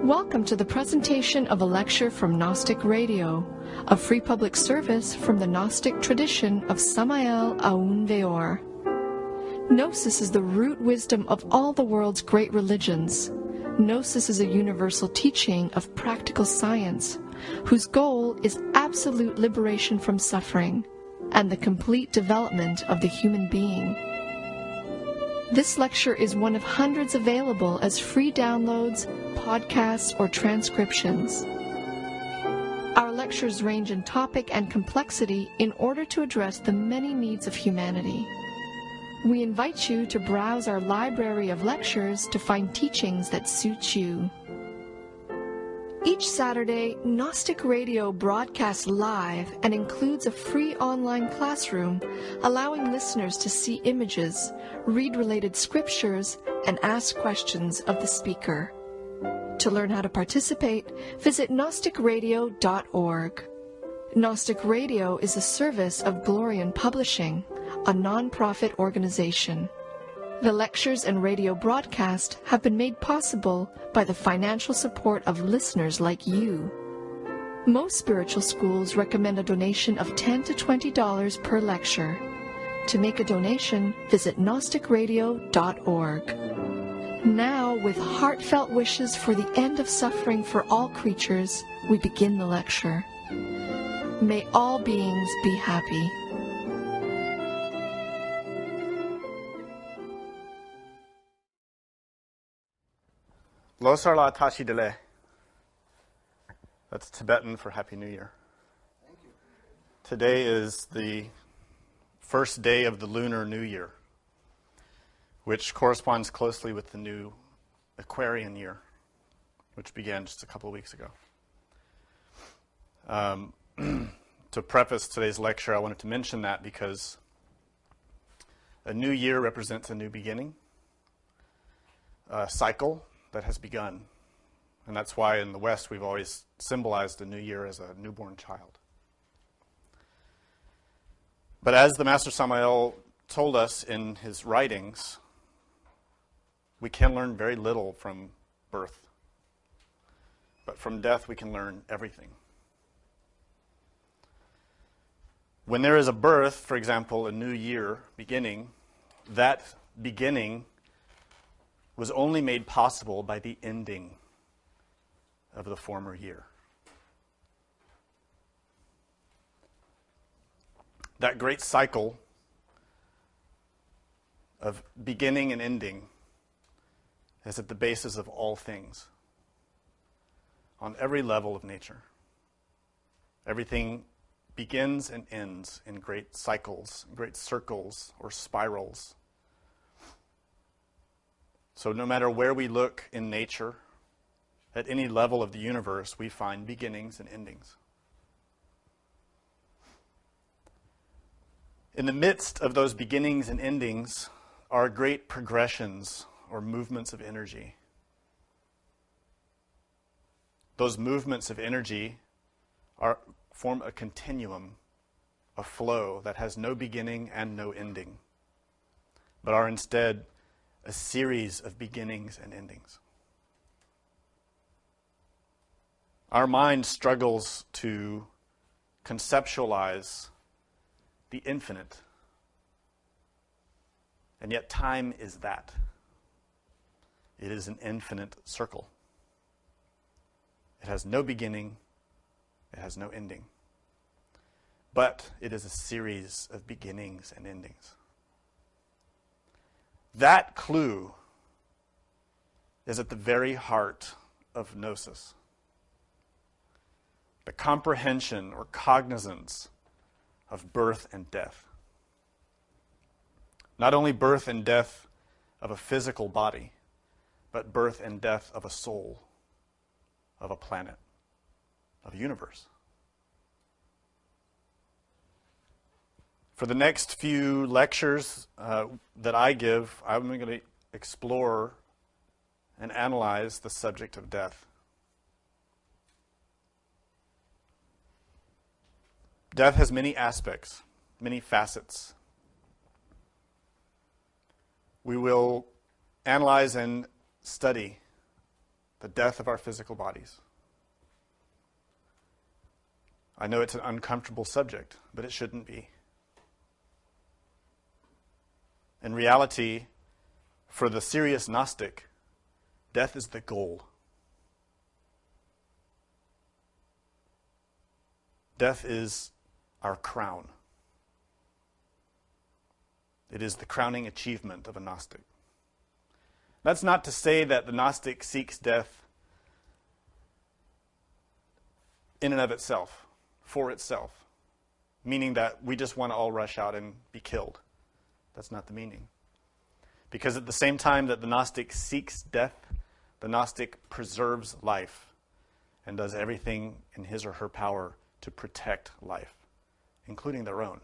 Welcome to the presentation of a lecture from Gnostic Radio, a free public service from the Gnostic tradition of Samael Aun Weor. Gnosis is the root wisdom of all the world's great religions. Gnosis is a universal teaching of practical science, whose goal is absolute liberation from suffering and the complete development of the human being. This lecture is one of hundreds available as free downloads, podcasts, or transcriptions. Our lectures range in topic and complexity in order to address the many needs of humanity. We invite you to browse our library of lectures to find teachings that suit you. Each Saturday, Gnostic Radio broadcasts live and includes a free online classroom allowing listeners to see images, read related scriptures, and ask questions of the speaker. To learn how to participate, visit gnosticradio.org. Gnostic Radio is a service of Glorian Publishing, a non-profit organization. The lectures and radio broadcast have been made possible by the financial support of listeners like you. Most spiritual schools recommend a donation of $10 to $20 per lecture. To make a donation, visit gnosticradio.org. Now, with heartfelt wishes for the end of suffering for all creatures, we begin the lecture. May all beings be happy. Losarla Tashi Dele. That's Tibetan for Happy New Year. Thank you. Today is the first day of the Lunar New Year, which corresponds closely with the new Aquarian year, which began just a couple of weeks ago. To preface today's lecture, I wanted to mention that because a new year represents a new beginning, a cycle that has begun. And that's why in the West we've always symbolized the new year as a newborn child. But as the Master Samael told us in his writings, we can learn very little from birth. But from death we can learn everything. When there is a birth, for example, a new year beginning, that beginning was only made possible by the ending of the former year. That great cycle of beginning and ending is at the basis of all things, on every level of nature. Everything begins and ends in great cycles, great circles or spirals. So no matter where we look in nature, at any level of the universe, we find beginnings and endings. In the midst of those beginnings and endings are great progressions or movements of energy. Those movements of energy form a continuum, a flow that has no beginning and no ending, but are instead a series of beginnings and endings. Our mind struggles to conceptualize the infinite, and yet time is that. It is an infinite circle. It has no beginning, it has no ending, but it is a series of beginnings and endings. That clue is at the very heart of Gnosis. The comprehension or cognizance of birth and death. Not only birth and death of a physical body, but birth and death of a soul, of a planet, of a universe. For the next few lectures that I give, I'm going to explore and analyze the subject of death. Death has many aspects, many facets. We will analyze and study the death of our physical bodies. I know it's an uncomfortable subject, but it shouldn't be. In reality, for the serious Gnostic, death is the goal. Death is our crown. It is the crowning achievement of a Gnostic. That's not to say that the Gnostic seeks death in and of itself, for itself, meaning that we just want to all rush out and be killed. That's not the meaning. Because at the same time that the Gnostic seeks death, the Gnostic preserves life and does everything in his or her power to protect life, including their own.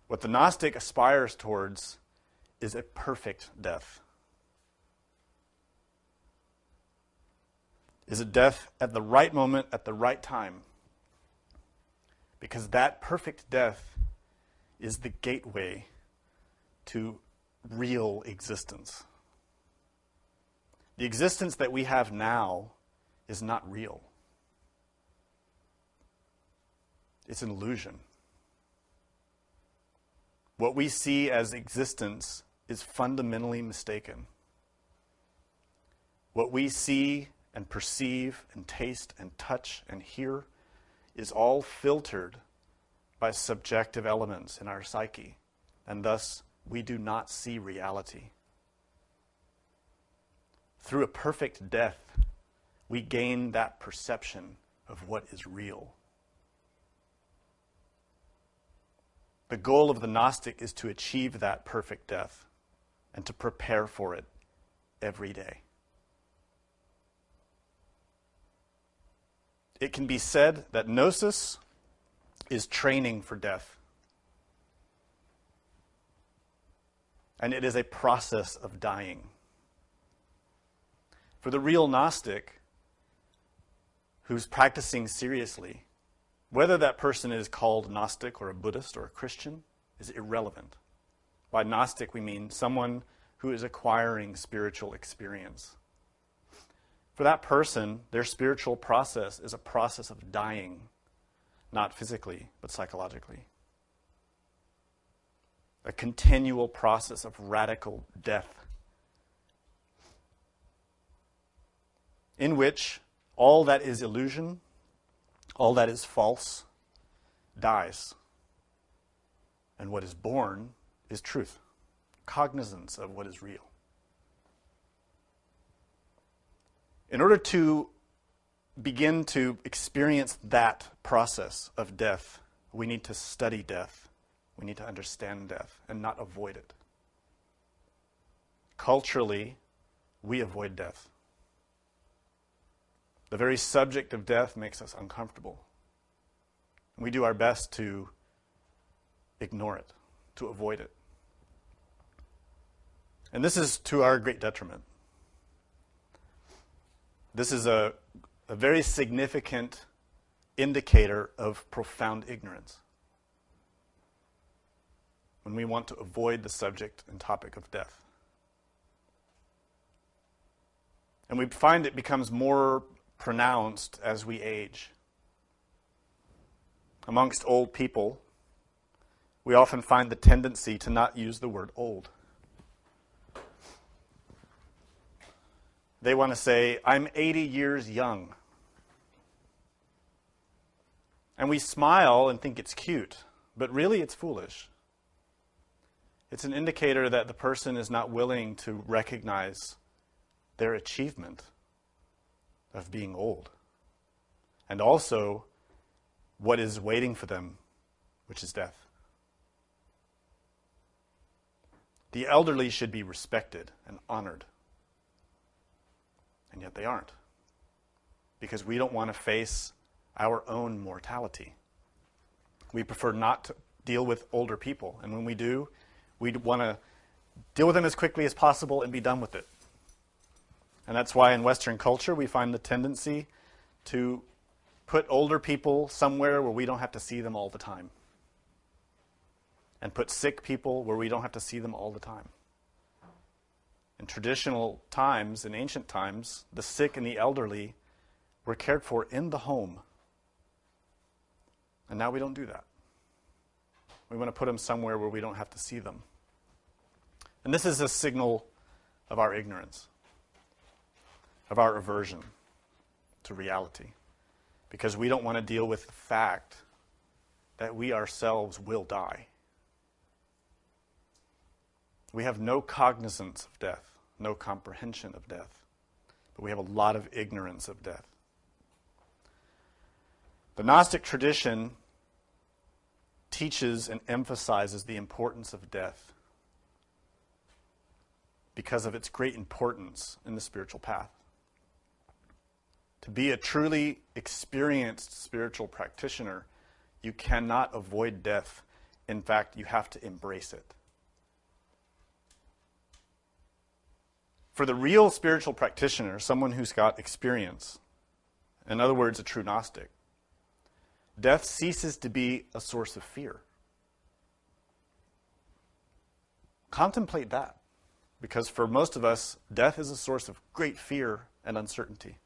What the Gnostic aspires towards is a perfect death. Is a death at the right moment, at the right time. Because that perfect death is the gateway to real existence. The existence that we have now is not real. It's an illusion. What we see as existence is fundamentally mistaken. What we see and perceive and taste and touch and hear is all filtered by subjective elements in our psyche, and thus we do not see reality. Through a perfect death, we gain that perception of what is real. The goal of the Gnostic is to achieve that perfect death and to prepare for it every day. It can be said that Gnosis is training for death. And it is a process of dying. For the real Gnostic who's practicing seriously, whether that person is called Gnostic or a Buddhist or a Christian is irrelevant. By Gnostic, we mean someone who is acquiring spiritual experience. For that person, their spiritual process is a process of dying, not physically, but psychologically. A continual process of radical death, in which all that is illusion, all that is false, dies. And what is born is truth, cognizance of what is real. In order to begin to experience that process of death, we need to study death. We need to understand death and not avoid it. Culturally, we avoid death. The very subject of death makes us uncomfortable. We do our best to ignore it, to avoid it. And this is to our great detriment. This is a very significant indicator of profound ignorance when we want to avoid the subject and topic of death. And we find it becomes more pronounced as we age. Amongst old people, we often find the tendency to not use the word old. They want to say, I'm 80 years young. And we smile and think it's cute, but really it's foolish. It's an indicator that the person is not willing to recognize their achievement of being old. And also what is waiting for them, which is death. The elderly should be respected and honored. And yet they aren't. Because we don't want to face our own mortality. We prefer not to deal with older people. And when we do, we want to deal with them as quickly as possible and be done with it. And that's why in Western culture we find the tendency to put older people somewhere where we don't have to see them all the time. And put sick people where we don't have to see them all the time. In traditional times, in ancient times, the sick and the elderly were cared for in the home. And now we don't do that. We want to put them somewhere where we don't have to see them. And this is a signal of our ignorance, of our aversion to reality, because we don't want to deal with the fact that we ourselves will die. We have no cognizance of death, no comprehension of death, but we have a lot of ignorance of death. The Gnostic tradition teaches and emphasizes the importance of death because of its great importance in the spiritual path. To be a truly experienced spiritual practitioner, you cannot avoid death. In fact, you have to embrace it. For the real spiritual practitioner, someone who's got experience, in other words, a true Gnostic, death ceases to be a source of fear. Contemplate that, because for most of us, death is a source of great fear and uncertainty.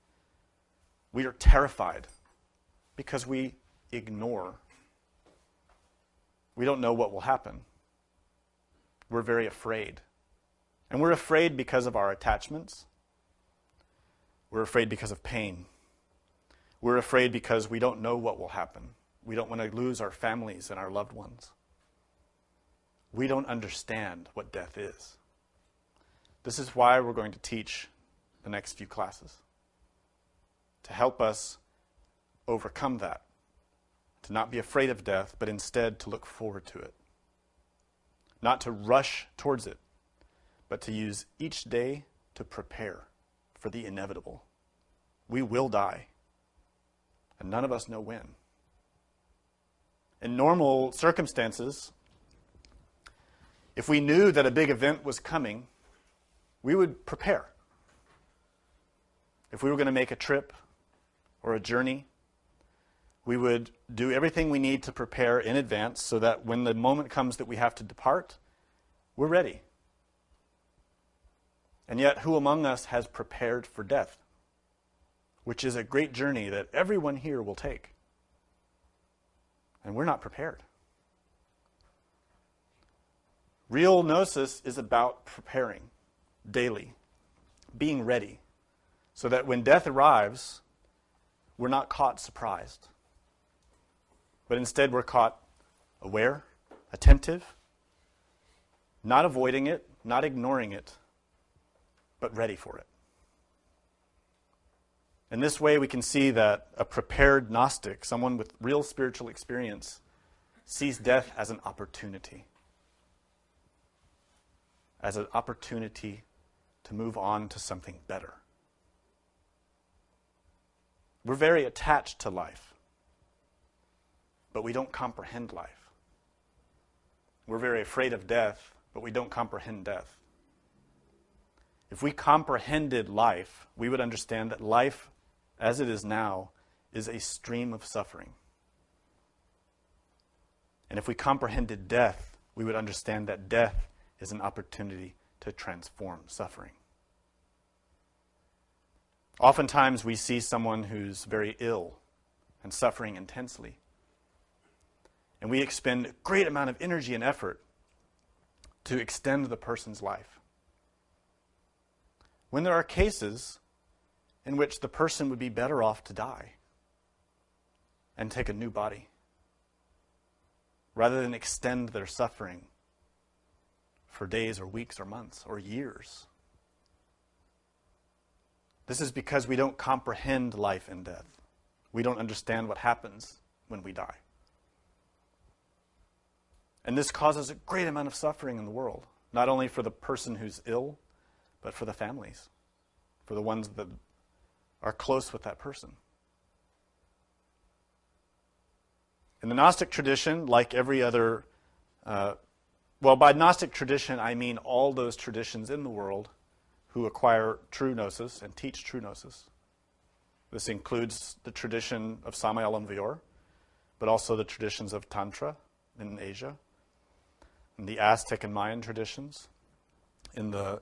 We are terrified because we ignore. We don't know what will happen. We're very afraid. And we're afraid because of our attachments. We're afraid because of pain. We're afraid because we don't know what will happen. We don't want to lose our families and our loved ones. We don't understand what death is. This is why we're going to teach the next few classes, to help us overcome that, to not be afraid of death, but instead to look forward to it. Not to rush towards it, but to use each day to prepare for the inevitable. We will die, and none of us know when. In normal circumstances, if we knew that a big event was coming, we would prepare. If we were going to make a trip or a journey, we would do everything we need to prepare in advance so that when the moment comes that we have to depart, we're ready. And yet, who among us has prepared for death, which is a great journey that everyone here will take? And we're not prepared. Real gnosis is about preparing daily, being ready, so that when death arrives, we're not caught surprised, but instead we're caught aware, attentive, not avoiding it, not ignoring it, but ready for it. In this way, we can see that a prepared Gnostic, someone with real spiritual experience, sees death as an opportunity. As an opportunity to move on to something better. We're very attached to life, but we don't comprehend life. We're very afraid of death, but we don't comprehend death. If we comprehended life, we would understand that life, as it is now, is a stream of suffering. And if we comprehended death, we would understand that death is an opportunity to transform suffering. Oftentimes we see someone who's very ill and suffering intensely, and we expend a great amount of energy and effort to extend the person's life. When there are cases in which the person would be better off to die and take a new body, rather than extend their suffering for days or weeks or months or years. This is because we don't comprehend life and death. We don't understand what happens when we die. And this causes a great amount of suffering in the world, not only for the person who's ill, but for the families, for the ones that are close with that person. In the Gnostic tradition, like every other, by Gnostic tradition I mean all those traditions in the world who acquire true gnosis and teach true gnosis. This includes the tradition of Samael Aun Weor, but also the traditions of Tantra in Asia, and the Aztec and Mayan traditions, in the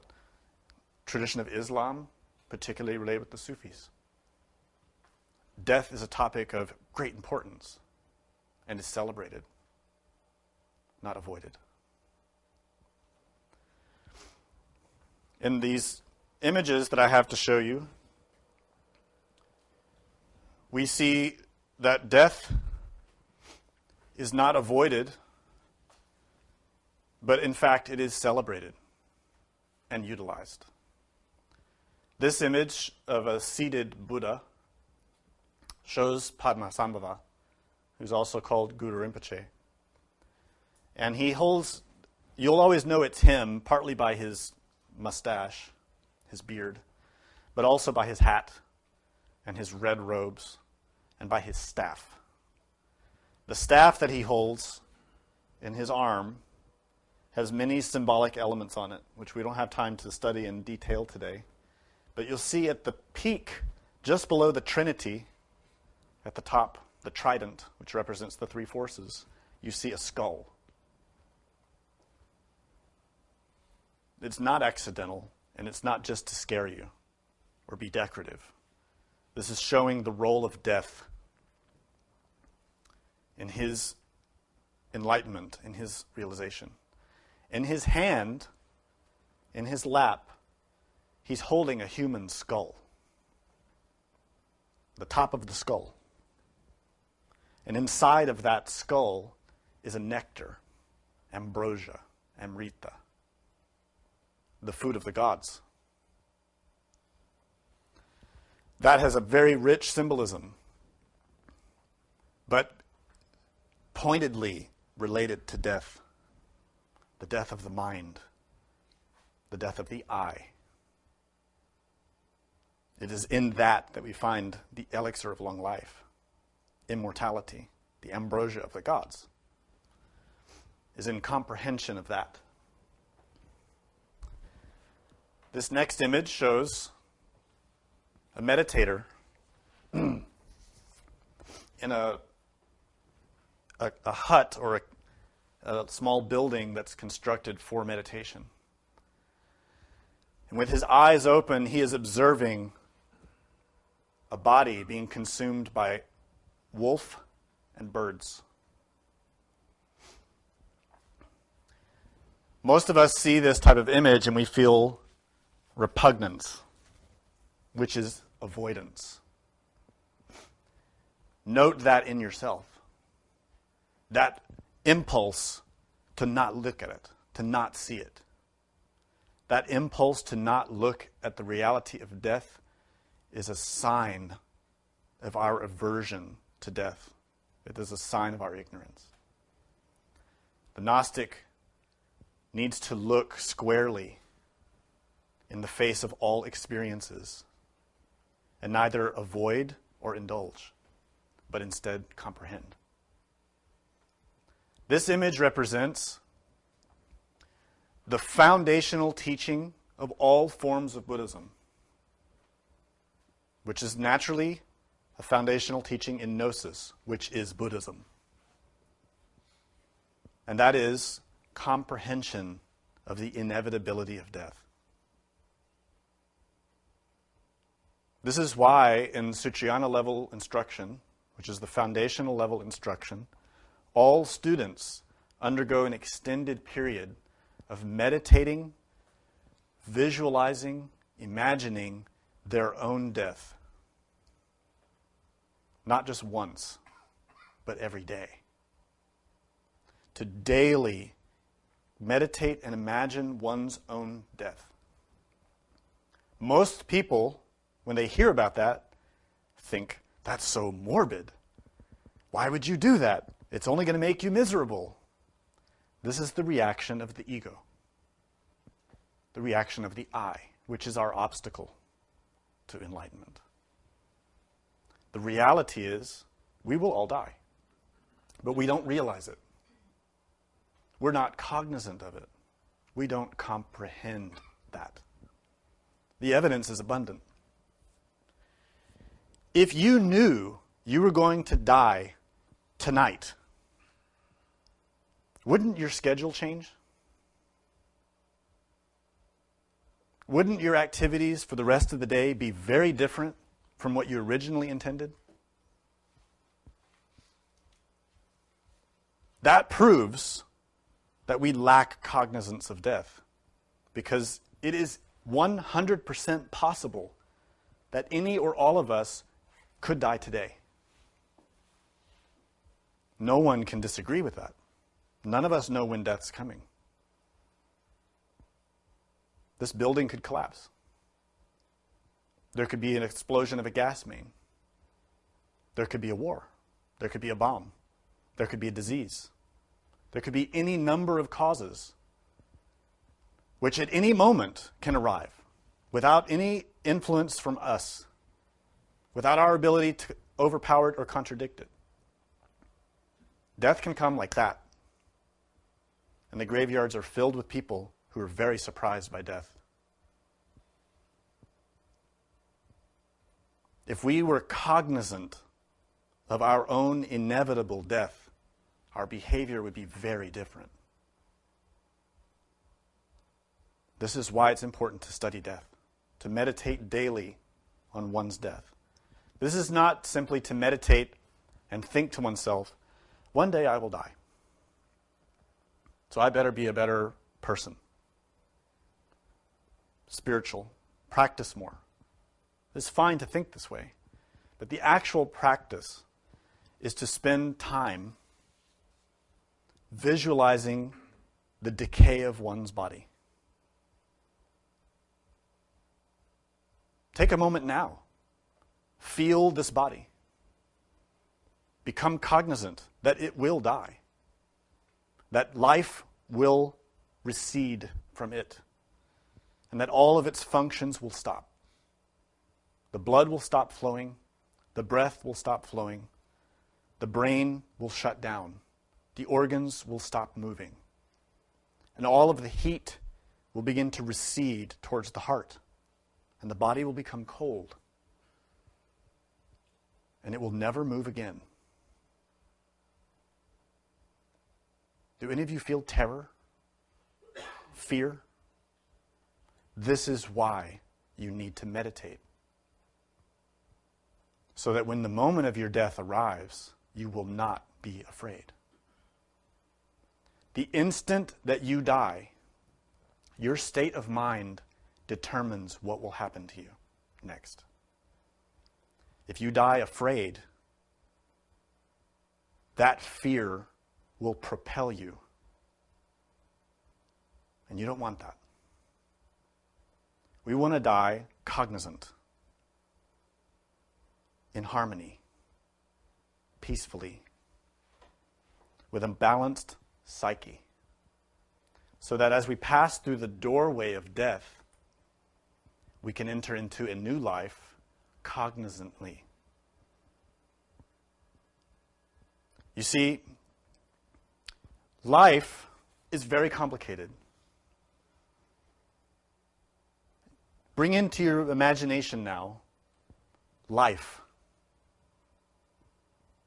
tradition of Islam, particularly related with the Sufis. Death is a topic of great importance and is celebrated, not avoided. In these images that I have to show you, we see that death is not avoided, but in fact it is celebrated and utilized. This image of a seated Buddha shows Padmasambhava, who's also called Guru Rinpoche. And he holds, you'll always know it's him, partly by his mustache, his beard, but also by his hat and his red robes and by his staff. The staff that he holds in his arm has many symbolic elements on it, which we don't have time to study in detail today. But you'll see at the peak, just below the Trinity, at the top, the trident, which represents the three forces, you see a skull. It's not accidental, and it's not just to scare you or be decorative. This is showing the role of death in his enlightenment, in his realization. In his hand, in his lap, he's holding a human skull, the top of the skull. And inside of that skull is a nectar, ambrosia, amrita, the food of the gods. That has a very rich symbolism, but pointedly related to death. The death of the mind, the death of the eye. It is in that we find the elixir of long life, immortality, the ambrosia of the gods, is in comprehension of that. This next image shows a meditator in a hut or a small building that's constructed for meditation. And with his eyes open, he is observing a body being consumed by wolf and birds. Most of us see this type of image and we feel repugnance, which is avoidance. Note that in yourself. That impulse to not look at it, to not see it. That impulse to not look at the reality of death is a sign of our aversion to death. It is a sign of our ignorance. The Gnostic needs to look squarely in the face of all experiences and neither avoid or indulge, but instead comprehend. This image represents the foundational teaching of all forms of Buddhism, which is naturally a foundational teaching in Gnosis, which is Buddhism. And that is comprehension of the inevitability of death. This is why in Sutrayana level instruction, which is the foundational level instruction, all students undergo an extended period of meditating, visualizing, imagining their own death. Not just once, but every day. To daily meditate and imagine one's own death. Most people, when they hear about that, think, that's so morbid. Why would you do that? It's only going to make you miserable. This is the reaction of the ego. The reaction of the I, which is our obstacle to enlightenment. The reality is, we will all die, but we don't realize it. We're not cognizant of it. We don't comprehend that. The evidence is abundant. If you knew you were going to die tonight, wouldn't your schedule change? Wouldn't your activities for the rest of the day be very different from what you originally intended? That proves that we lack cognizance of death, because it is 100% possible that any or all of us could die today. No one can disagree with that. None of us know when death's coming. This building could collapse. There could be an explosion of a gas main. There could be a war. There could be a bomb. There could be a disease. There could be any number of causes which at any moment can arrive without any influence from us, without our ability to overpower it or contradict it. Death can come like that. And the graveyards are filled with people who are very surprised by death. If we were cognizant of our own inevitable death, our behavior would be very different. This is why it's important to study death, to meditate daily on one's death. This is not simply to meditate and think to oneself, one day I will die, so I better be a better person, spiritual, practice more. It's fine to think this way, but the actual practice is to spend time visualizing the decay of one's body. Take a moment now. Feel this body. Become cognizant that it will die, that life will recede from it, and that all of its functions will stop. The blood will stop flowing, the breath will stop flowing, the brain will shut down, the organs will stop moving, and all of the heat will begin to recede towards the heart, and the body will become cold, and it will never move again. Do any of you feel terror? Fear? This is why you need to meditate. So that when the moment of your death arrives, you will not be afraid. The instant that you die, your state of mind determines what will happen to you next. If you die afraid, that fear will propel you. And you don't want that. We want to die cognizant, in harmony, peacefully, with a balanced psyche, so that as we pass through the doorway of death, we can enter into a new life cognizantly. You see, life is very complicated. Bring into your imagination now life.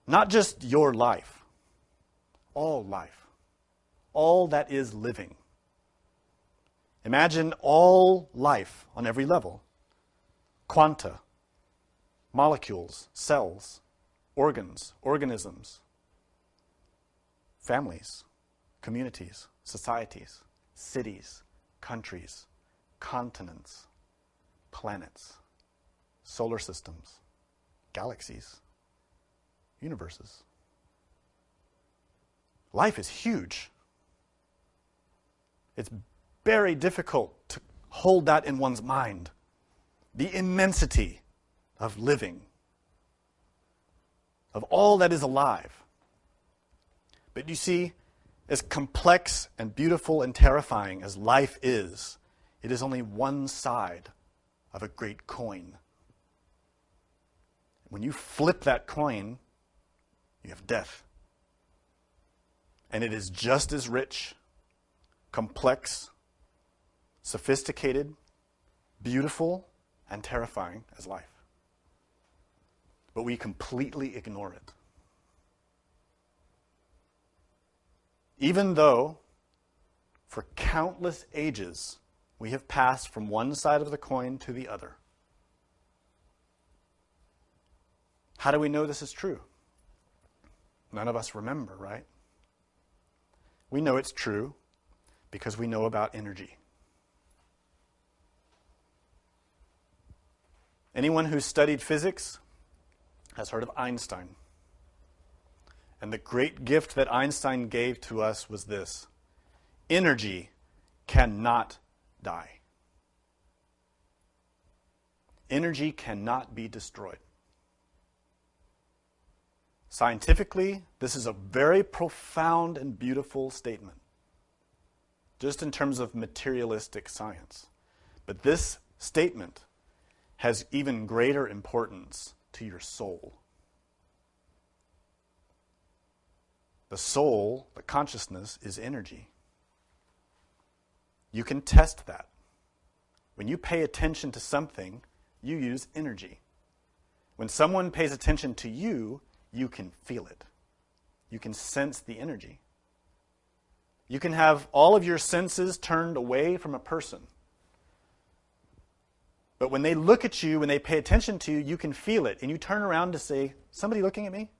Not just your life, all life, all that is living. Imagine all life on every level. Quanta, molecules, cells, organs, organisms, families, communities, societies, cities, countries, continents, planets, solar systems, galaxies, universes. Life is huge. It's very difficult to hold that in one's mind. The immensity of living, of all that is alive. But you see, as complex and beautiful and terrifying as life is, it is only one side of a great coin. When you flip that coin, you have death. And it is just as rich, complex, sophisticated, beautiful, and terrifying as life. But we completely ignore it. Even though, for countless ages, We have passed from one side of the coin to the other. How do we know this is true? None of us remember, right? We know it's true because we know about energy. Anyone who's studied physics has heard of Einstein. And the great gift that Einstein gave to us was this: energy cannot die. Energy cannot be destroyed. Scientifically, this is a very profound and beautiful statement, just in terms of materialistic science. But this statement has even greater importance to your soul. The soul, the consciousness, is energy. You can test that. When you pay attention to something, you use energy. When someone pays attention to you, you can feel it. You can sense the energy. You can have all of your senses turned away from a person. But when they look at you, when they pay attention to you, you can feel it. And you turn around to say, somebody looking at me?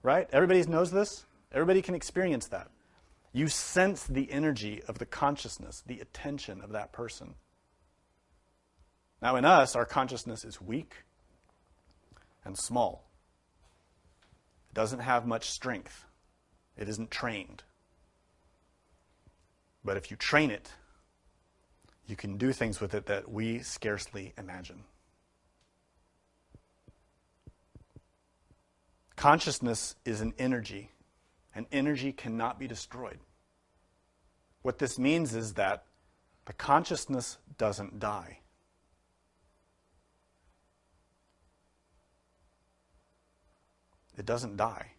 Right? Everybody knows this. Everybody can experience that. You sense the energy of the consciousness, the attention of that person. Now in us, our consciousness is weak and small. It doesn't have much strength. It isn't trained. But if you train it, you can do things with it that we scarcely imagine. Consciousness is an energy, and energy cannot be destroyed. What this means is that the consciousness doesn't die. It doesn't die.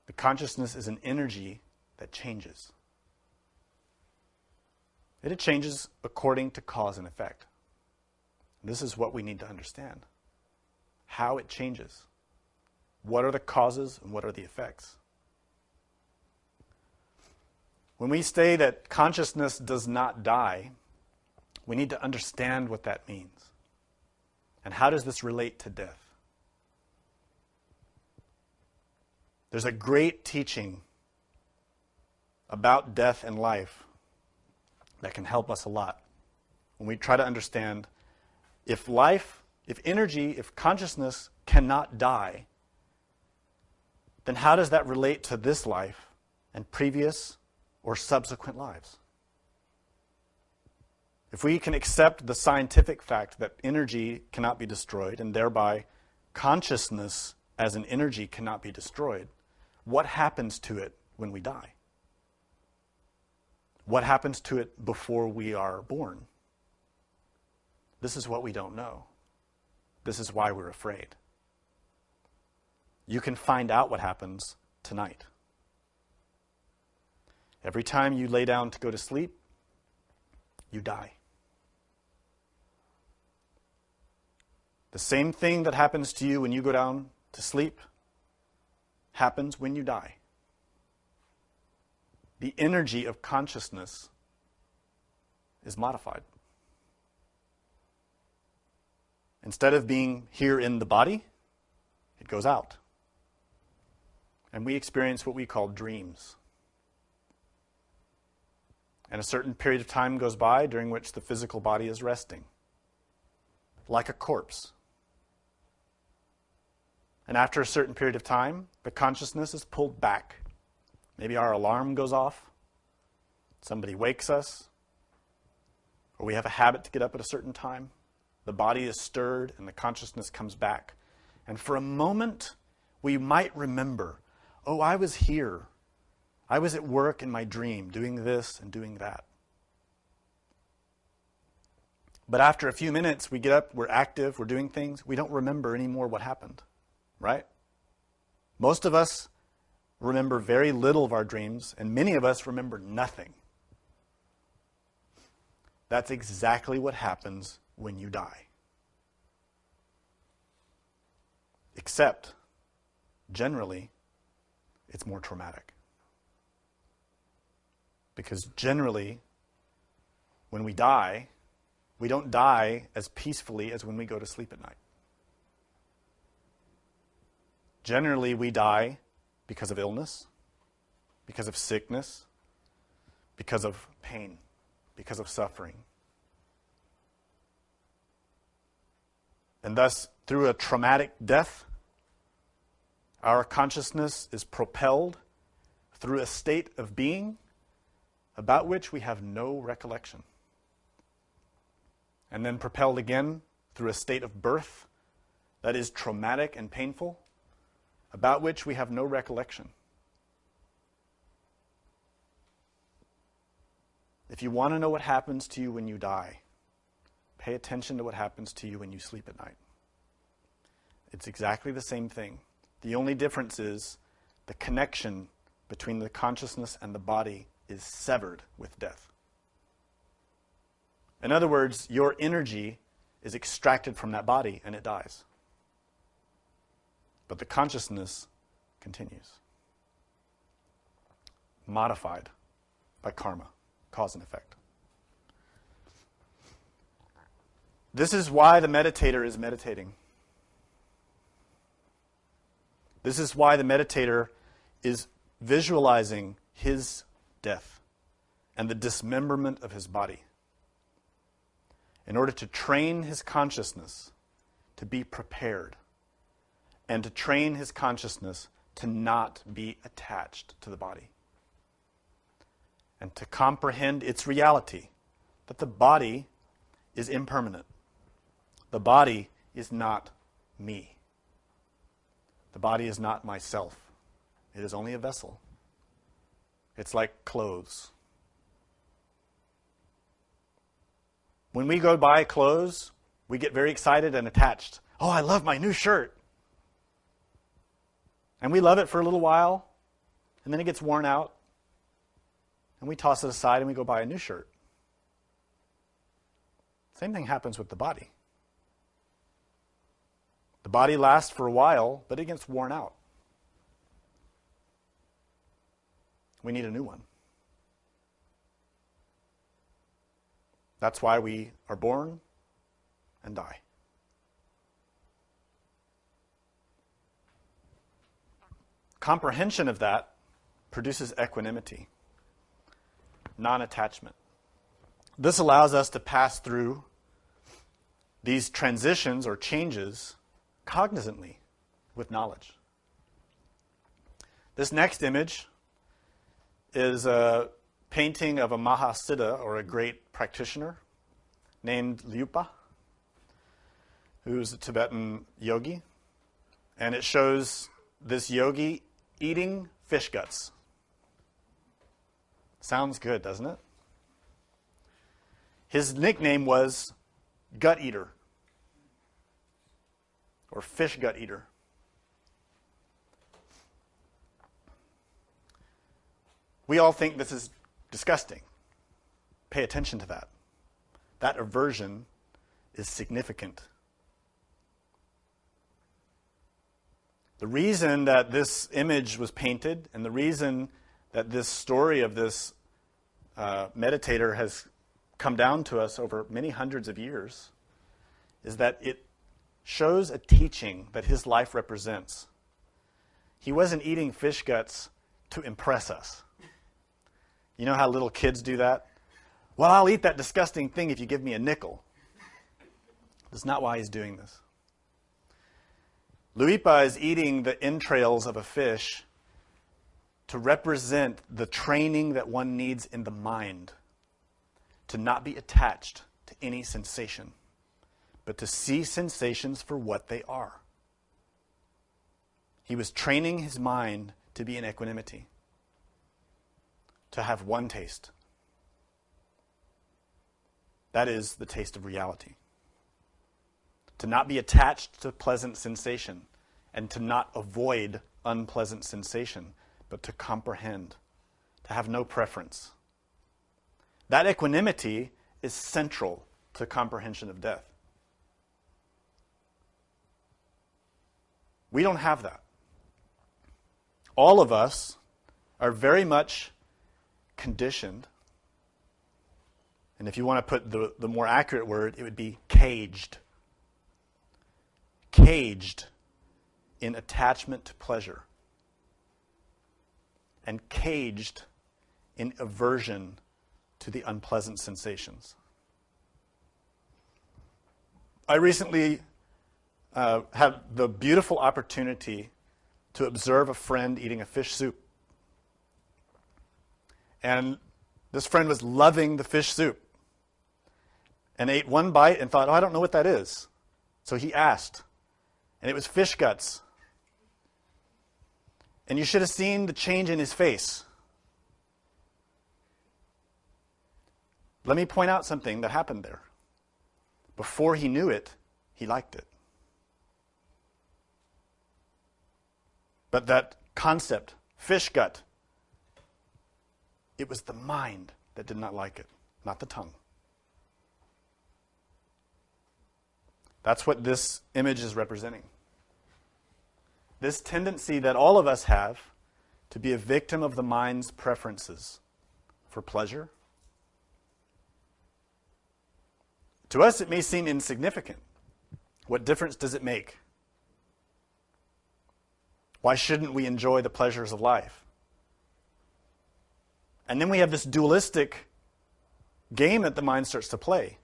The consciousness is an energy that changes. It changes according to cause and effect. This is what we need to understand. How it changes. What are the causes and what are the effects? When we say that consciousness does not die, we need to understand what that means. And how does this relate to death? There's a great teaching about death and life that can help us a lot when we try to understand if life, if energy, if consciousness cannot die, then how does that relate to this life and previous or subsequent lives? If we can accept the scientific fact that energy cannot be destroyed and thereby consciousness as an energy cannot be destroyed, what happens to it when we die? What happens to it before we are born? This is what we don't know. This is why we're afraid. You can find out what happens tonight. Every time you lay down to go to sleep, you die. The same thing that happens to you when you go down to sleep happens when you die. The energy of consciousness is modified. Instead of being here in the body, it goes out. And we experience what we call dreams. And a certain period of time goes by during which the physical body is resting, like a corpse. And after a certain period of time, the consciousness is pulled back. Maybe our alarm goes off, somebody wakes us, or we have a habit to get up at a certain time. The body is stirred and the consciousness comes back. And for a moment, we might remember, oh, I was here. I was at work in my dream doing this and doing that. But after a few minutes, we get up, we're active, we're doing things. We don't remember anymore what happened, right? Most of us remember very little of our dreams, and many of us remember nothing. That's exactly what happens when you die. Except, generally, it's more traumatic. Because generally, when we die, we don't die as peacefully as when we go to sleep at night. Generally, we die because of illness, because of sickness, because of pain, because of suffering. And thus, through a traumatic death, our consciousness is propelled through a state of being about which we have no recollection. And then propelled again through a state of birth that is traumatic and painful, about which we have no recollection. If you want to know what happens to you when you die, pay attention to what happens to you when you sleep at night. It's exactly the same thing. The only difference is the connection between the consciousness and the body is severed with death. In other words, your energy is extracted from that body and it dies. But the consciousness continues. Modified by karma, cause and effect. This is why the meditator is meditating. This is why the meditator is visualizing his death and the dismemberment of his body, in order to train his consciousness to be prepared and to train his consciousness to not be attached to the body and to comprehend its reality, that the body is impermanent. The body is not me. The body is not myself. It is only a vessel. It's like clothes. When we go buy clothes, we get very excited and attached. Oh, I love my new shirt. And we love it for a little while, and then it gets worn out, and we toss it aside and we go buy a new shirt. Same thing happens with the body. The body lasts for a while, but it gets worn out. We need a new one. That's why we are born and die. Comprehension of that produces equanimity, non-attachment. This allows us to pass through these transitions or changes cognizantly with knowledge. This next image is a painting of a Mahasiddha, or a great practitioner, named Liupa, who's a Tibetan yogi. And it shows this yogi eating fish guts. Sounds good, doesn't it? His nickname was Gut Eater, or Fish Gut Eater. We all think this is disgusting. Pay attention to that. That aversion is significant. The reason that this image was painted, and the reason that this story of this meditator has come down to us over many hundreds of years, is that it shows a teaching that his life represents. He wasn't eating fish guts to impress us. You know how little kids do that? Well, I'll eat that disgusting thing if you give me a nickel. That's not why he's doing this. Luipa is eating the entrails of a fish to represent the training that one needs in the mind, to not be attached to any sensation, but to see sensations for what they are. He was training his mind to be in equanimity, to have one taste. That is the taste of reality. To not be attached to pleasant sensation, and to not avoid unpleasant sensation, but to comprehend, to have no preference. That equanimity is central to comprehension of death. We don't have that. All of us are very much conditioned, and And if you want to put the more accurate word, it would be caged. Caged in attachment to pleasure. And caged in aversion to the unpleasant sensations. I recently had the beautiful opportunity to observe a friend eating a fish soup. And this friend was loving the fish soup and ate one bite and thought, oh, I don't know what that is. So he asked, and it was fish guts. And you should have seen the change in his face. Let me point out something that happened there. Before he knew it, he liked it. But that concept, fish gut, it was the mind that did not like it, not the tongue. That's what this image is representing. This tendency that all of us have to be a victim of the mind's preferences for pleasure. To us, it may seem insignificant. What difference does it make? Why shouldn't we enjoy the pleasures of life? And then we have this dualistic game that the mind starts to play.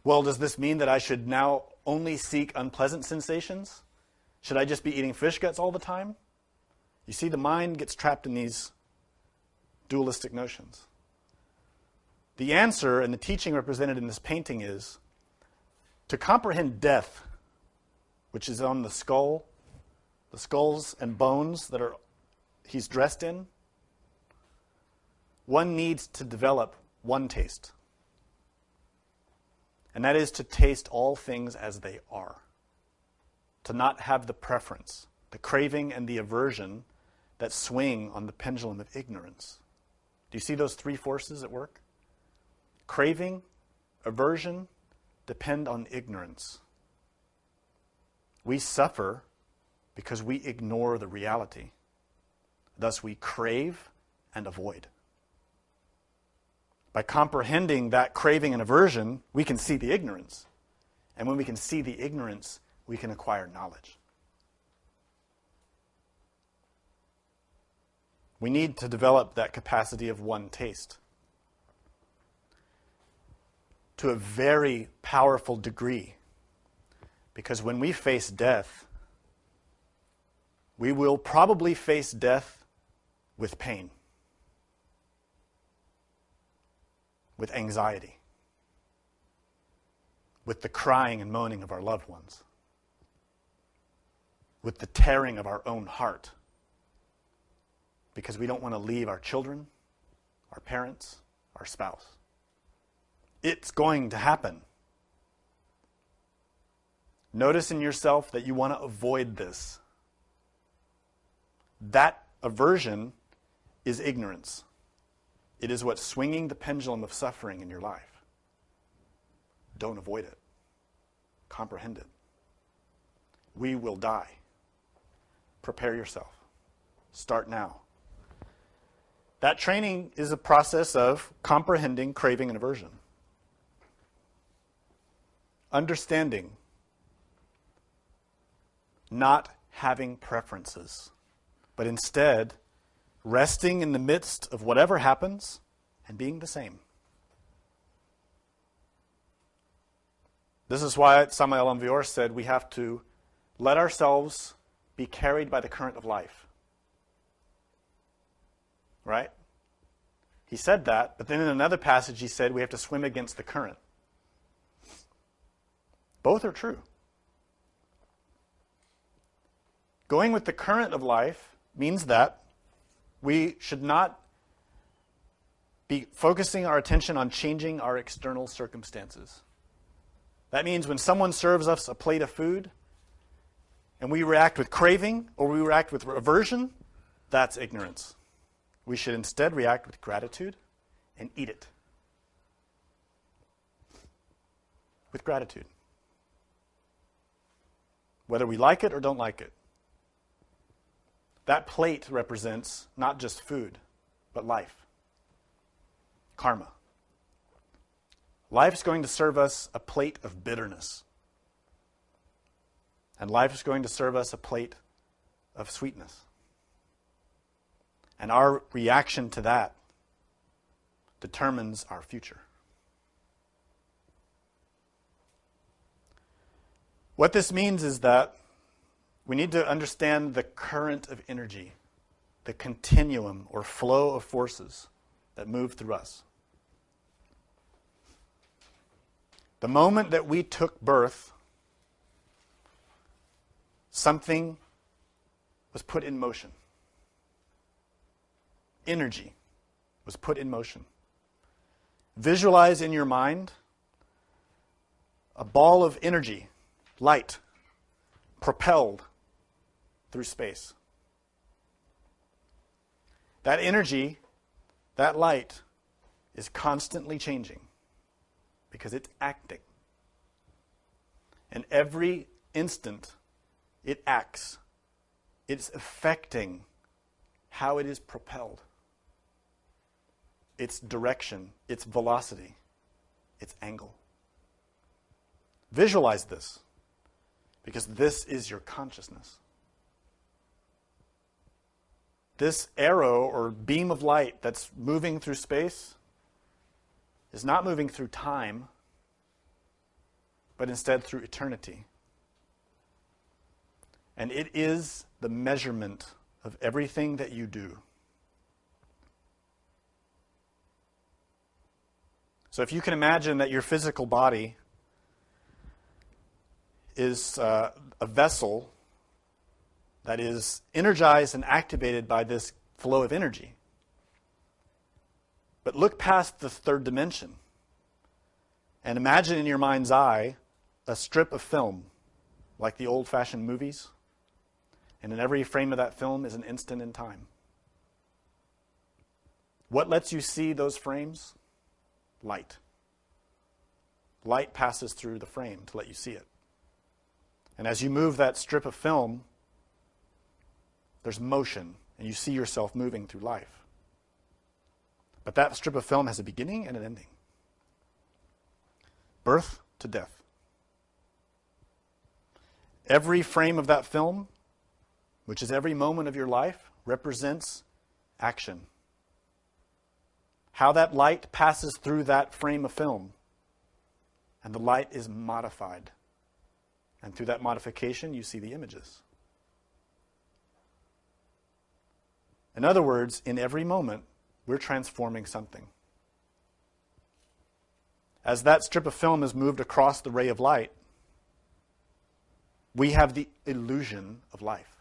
Well, does this mean that I should now only seek unpleasant sensations? Should I just be eating fish guts all the time? You see, the mind gets trapped in these dualistic notions. The answer and the teaching represented in this painting is to comprehend death, which is on the skull, the skulls and bones that he's dressed in. One needs to develop one taste. And that is to taste all things as they are. To not have the preference, the craving and the aversion that swing on the pendulum of ignorance. Do you see those three forces at work? Craving, aversion, depend on ignorance. We suffer because we ignore the reality. Thus we crave and avoid. By comprehending that craving and aversion, we can see the ignorance. And when we can see the ignorance, we can acquire knowledge. We need to develop that capacity of one taste. To a very powerful degree. Because when we face death, we will probably face death with pain. With anxiety, with the crying and moaning of our loved ones, with the tearing of our own heart, because we don't want to leave our children, our parents, our spouse. It's going to happen. Notice in yourself that you want to avoid this. That aversion is ignorance. It is what's swinging the pendulum of suffering in your life. Don't avoid it. Comprehend it. We will die. Prepare yourself. Start now. That training is a process of comprehending craving and aversion. Understanding. Not having preferences, but instead resting in the midst of whatever happens and being the same. This is why Samael Aun Weor said we have to let ourselves be carried by the current of life. Right? He said that, but then in another passage he said we have to swim against the current. Both are true. Going with the current of life means that we should not be focusing our attention on changing our external circumstances. That means when someone serves us a plate of food and we react with craving or we react with aversion, that's ignorance. We should instead react with gratitude and eat it. With gratitude. Whether we like it or don't like it. That plate represents not just food, but life. Karma. Life's going to serve us a plate of bitterness. And life is going to serve us a plate of sweetness. And our reaction to that determines our future. What this means is that we need to understand the current of energy, the continuum or flow of forces that move through us. The moment that we took birth, something was put in motion. Energy was put in motion. Visualize in your mind a ball of energy, light, propelled through space. That energy, that light, is constantly changing because it's acting. And every instant it acts. It's affecting how it is propelled. Its direction, its velocity, its angle. Visualize this, because this is your consciousness. This arrow or beam of light that's moving through space is not moving through time, but instead through eternity. And it is the measurement of everything that you do. So if you can imagine that your physical body is a vessel that is energized and activated by this flow of energy. But look past the third dimension and imagine in your mind's eye a strip of film, like the old-fashioned movies. And in every frame of that film is an instant in time. What lets you see those frames? Light. Light passes through the frame to let you see it. And as you move that strip of film, there's motion, and you see yourself moving through life. But that strip of film has a beginning and an ending. Birth to death. Every frame of that film, which is every moment of your life, represents action. How that light passes through that frame of film, and the light is modified. And through that modification, you see the images. In other words, in every moment, we're transforming something. As that strip of film is moved across the ray of light, we have the illusion of life.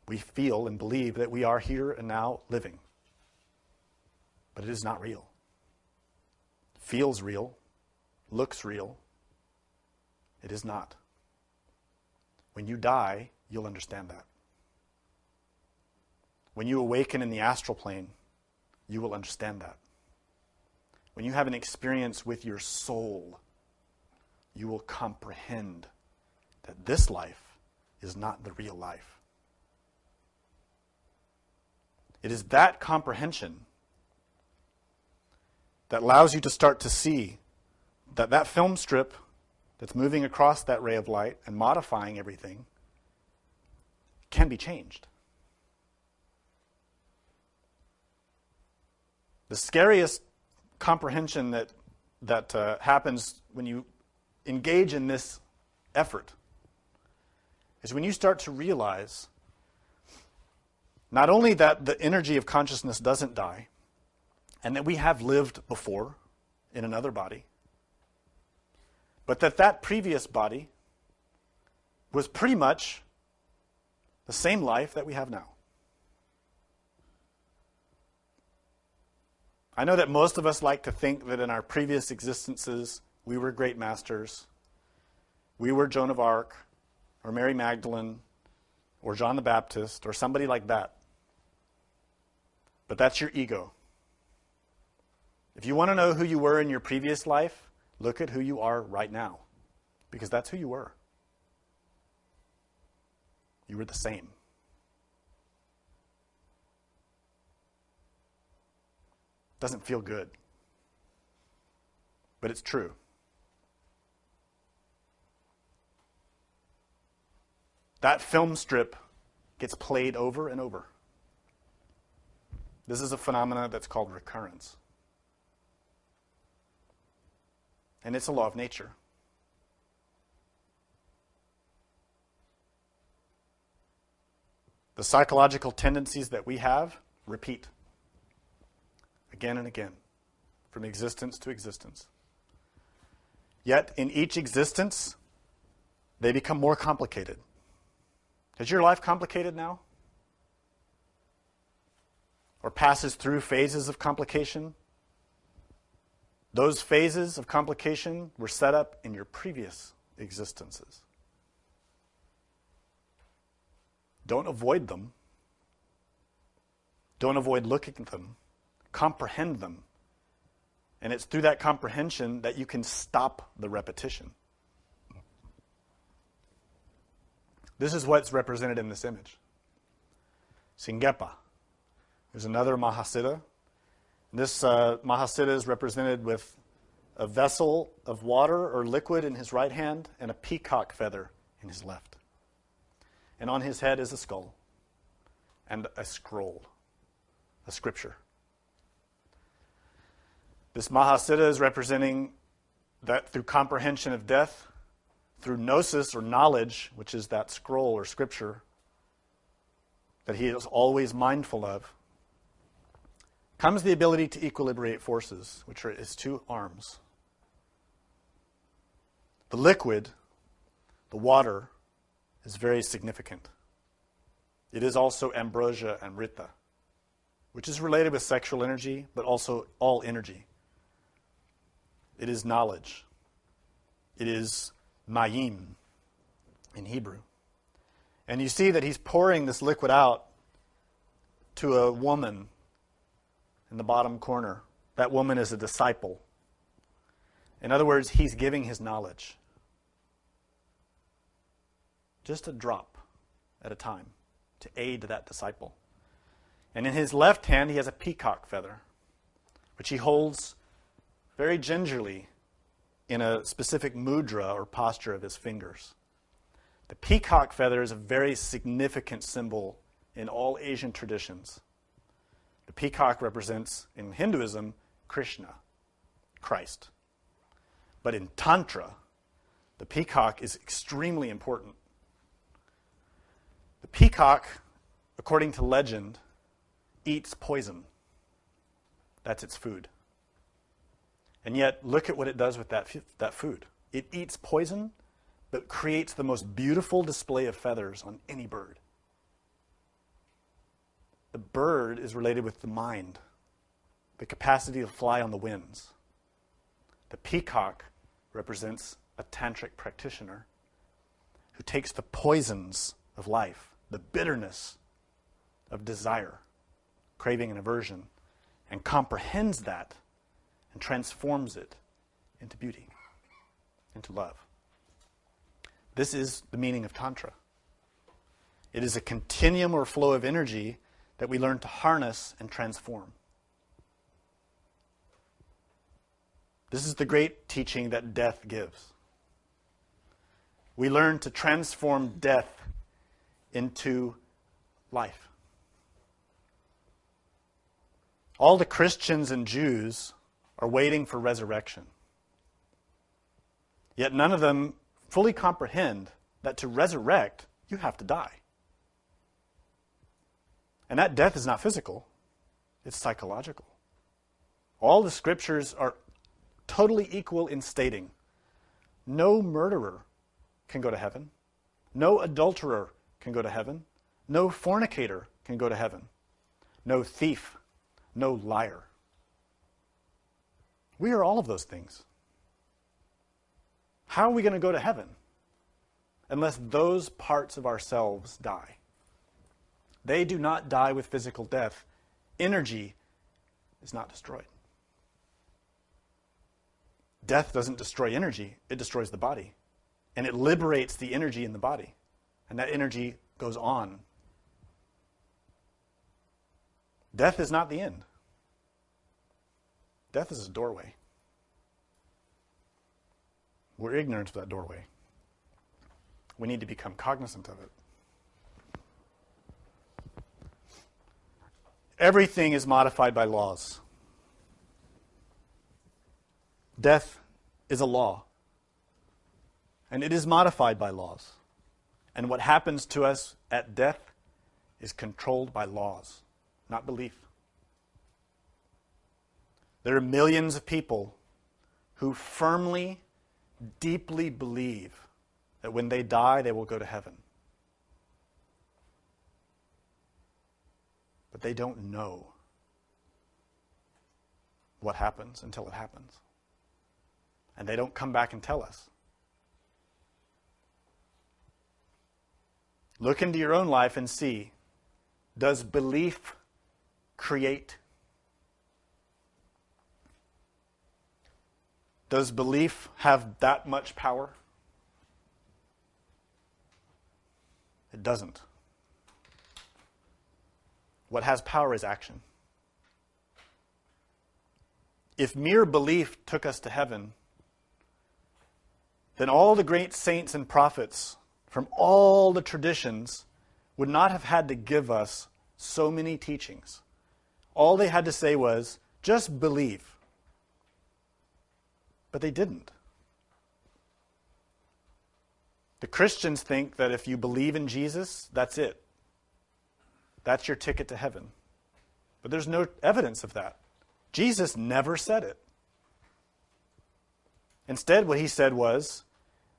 We feel and believe that we are here and now living. But it is not real. Feels real, looks real. It is not. When you die, you'll understand that. When you awaken in the astral plane, you will understand that. When you have an experience with your soul, you will comprehend that this life is not the real life. It is that comprehension that allows you to start to see that that film strip that's moving across that ray of light and modifying everything can be changed. The scariest comprehension that happens when you engage in this effort is when you start to realize not only that the energy of consciousness doesn't die, and that we have lived before in another body, but that previous body was pretty much the same life that we have now. I know that most of us like to think that in our previous existences, we were great masters. We were Joan of Arc, or Mary Magdalene, or John the Baptist, or somebody like that. But that's your ego. If you want to know who you were in your previous life, look at who you are right now. Because that's who you were. You were the same. Doesn't feel good. but it's true. That film strip gets played over and over. This is a phenomenon that's called recurrence. And it's a law of nature. The psychological tendencies that we have repeat again and again, from existence to existence. Yet, in each existence, they become more complicated. Is your life complicated now? Or passes through phases of complication? Those phases of complication were set up in your previous existences. Don't avoid them. Don't avoid looking at them. Comprehend them. And it's through that comprehension that you can stop the repetition. This is what's represented in this image. Singepa. There's another Mahasiddha. This Mahasiddha is represented with a vessel of water or liquid in his right hand and a peacock feather in his left. And on his head is a skull and a scroll, a scripture. This Mahasiddha is representing that through comprehension of death, through gnosis or knowledge, which is that scroll or scripture that he is always mindful of, comes the ability to equilibrate forces, which are his two arms. The liquid, the water, is very significant. It is also ambrosia and rita, which is related with sexual energy, but also all energy. It is knowledge. It is mayim in Hebrew. And you see that he's pouring this liquid out to a woman in the bottom corner. That woman is a disciple. In other words, he's giving his knowledge. Just a drop at a time to aid that disciple. And in his left hand, he has a peacock feather, which he holds very gingerly in a specific mudra or posture of his fingers. The peacock feather is a very significant symbol in all Asian traditions. The peacock represents, in Hinduism, Krishna, Christ. But in Tantra, the peacock is extremely important. The peacock, according to legend, eats poison. That's its food. And yet, look at what it does with that food. It eats poison, but creates the most beautiful display of feathers on any bird. The bird is related with the mind, the capacity to fly on the winds. The peacock represents a tantric practitioner who takes the poisons of life, the bitterness of desire, craving and aversion, and comprehends that and transforms it into beauty, into love. This is the meaning of Tantra. It is a continuum or flow of energy that we learn to harness and transform. This is the great teaching that death gives. We learn to transform death into life. All the Christians and Jews are waiting for resurrection. Yet none of them fully comprehend that to resurrect, you have to die. And that death is not physical, it's psychological. All the scriptures are totally equal in stating no murderer can go to heaven, no adulterer can go to heaven, no fornicator can go to heaven, no thief, no liar. We are all of those things. How are we going to go to heaven unless those parts of ourselves die? They do not die with physical death. Energy is not destroyed. Death doesn't destroy energy, it destroys the body. And it liberates the energy in the body. And that energy goes on. Death is not the end. Death is a doorway. We're ignorant of that doorway. We need to become cognizant of it. Everything is modified by laws. Death is a law, and it is modified by laws. And what happens to us at death is controlled by laws, not belief. There are millions of people who firmly, deeply believe that when they die, they will go to heaven. But they don't know what happens until it happens. And they don't come back and tell us. Look into your own life and see, does belief create? Does belief have that much power? It doesn't. What has power is action. If mere belief took us to heaven, then all the great saints and prophets from all the traditions would not have had to give us so many teachings. All they had to say was, just believe. But they didn't. The Christians think that if you believe in Jesus, that's it. That's your ticket to heaven. But there's no evidence of that. Jesus never said it. Instead, what he said was,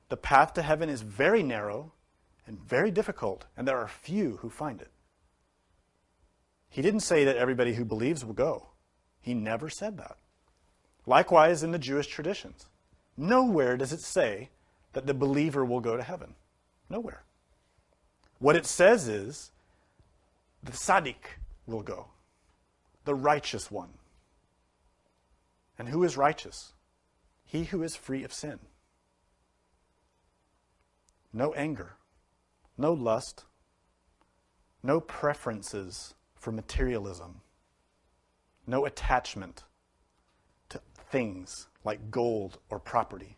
the path to heaven is very narrow and very difficult, and there are few who find it. He didn't say that everybody who believes will go. He never said that. Likewise, in the Jewish traditions, nowhere does it say that the believer will go to heaven. Nowhere. What it says is, the tzaddik will go, the righteous one. And who is righteous? He who is free of sin. No anger, no lust, no preferences for materialism, no attachment to things like gold or property,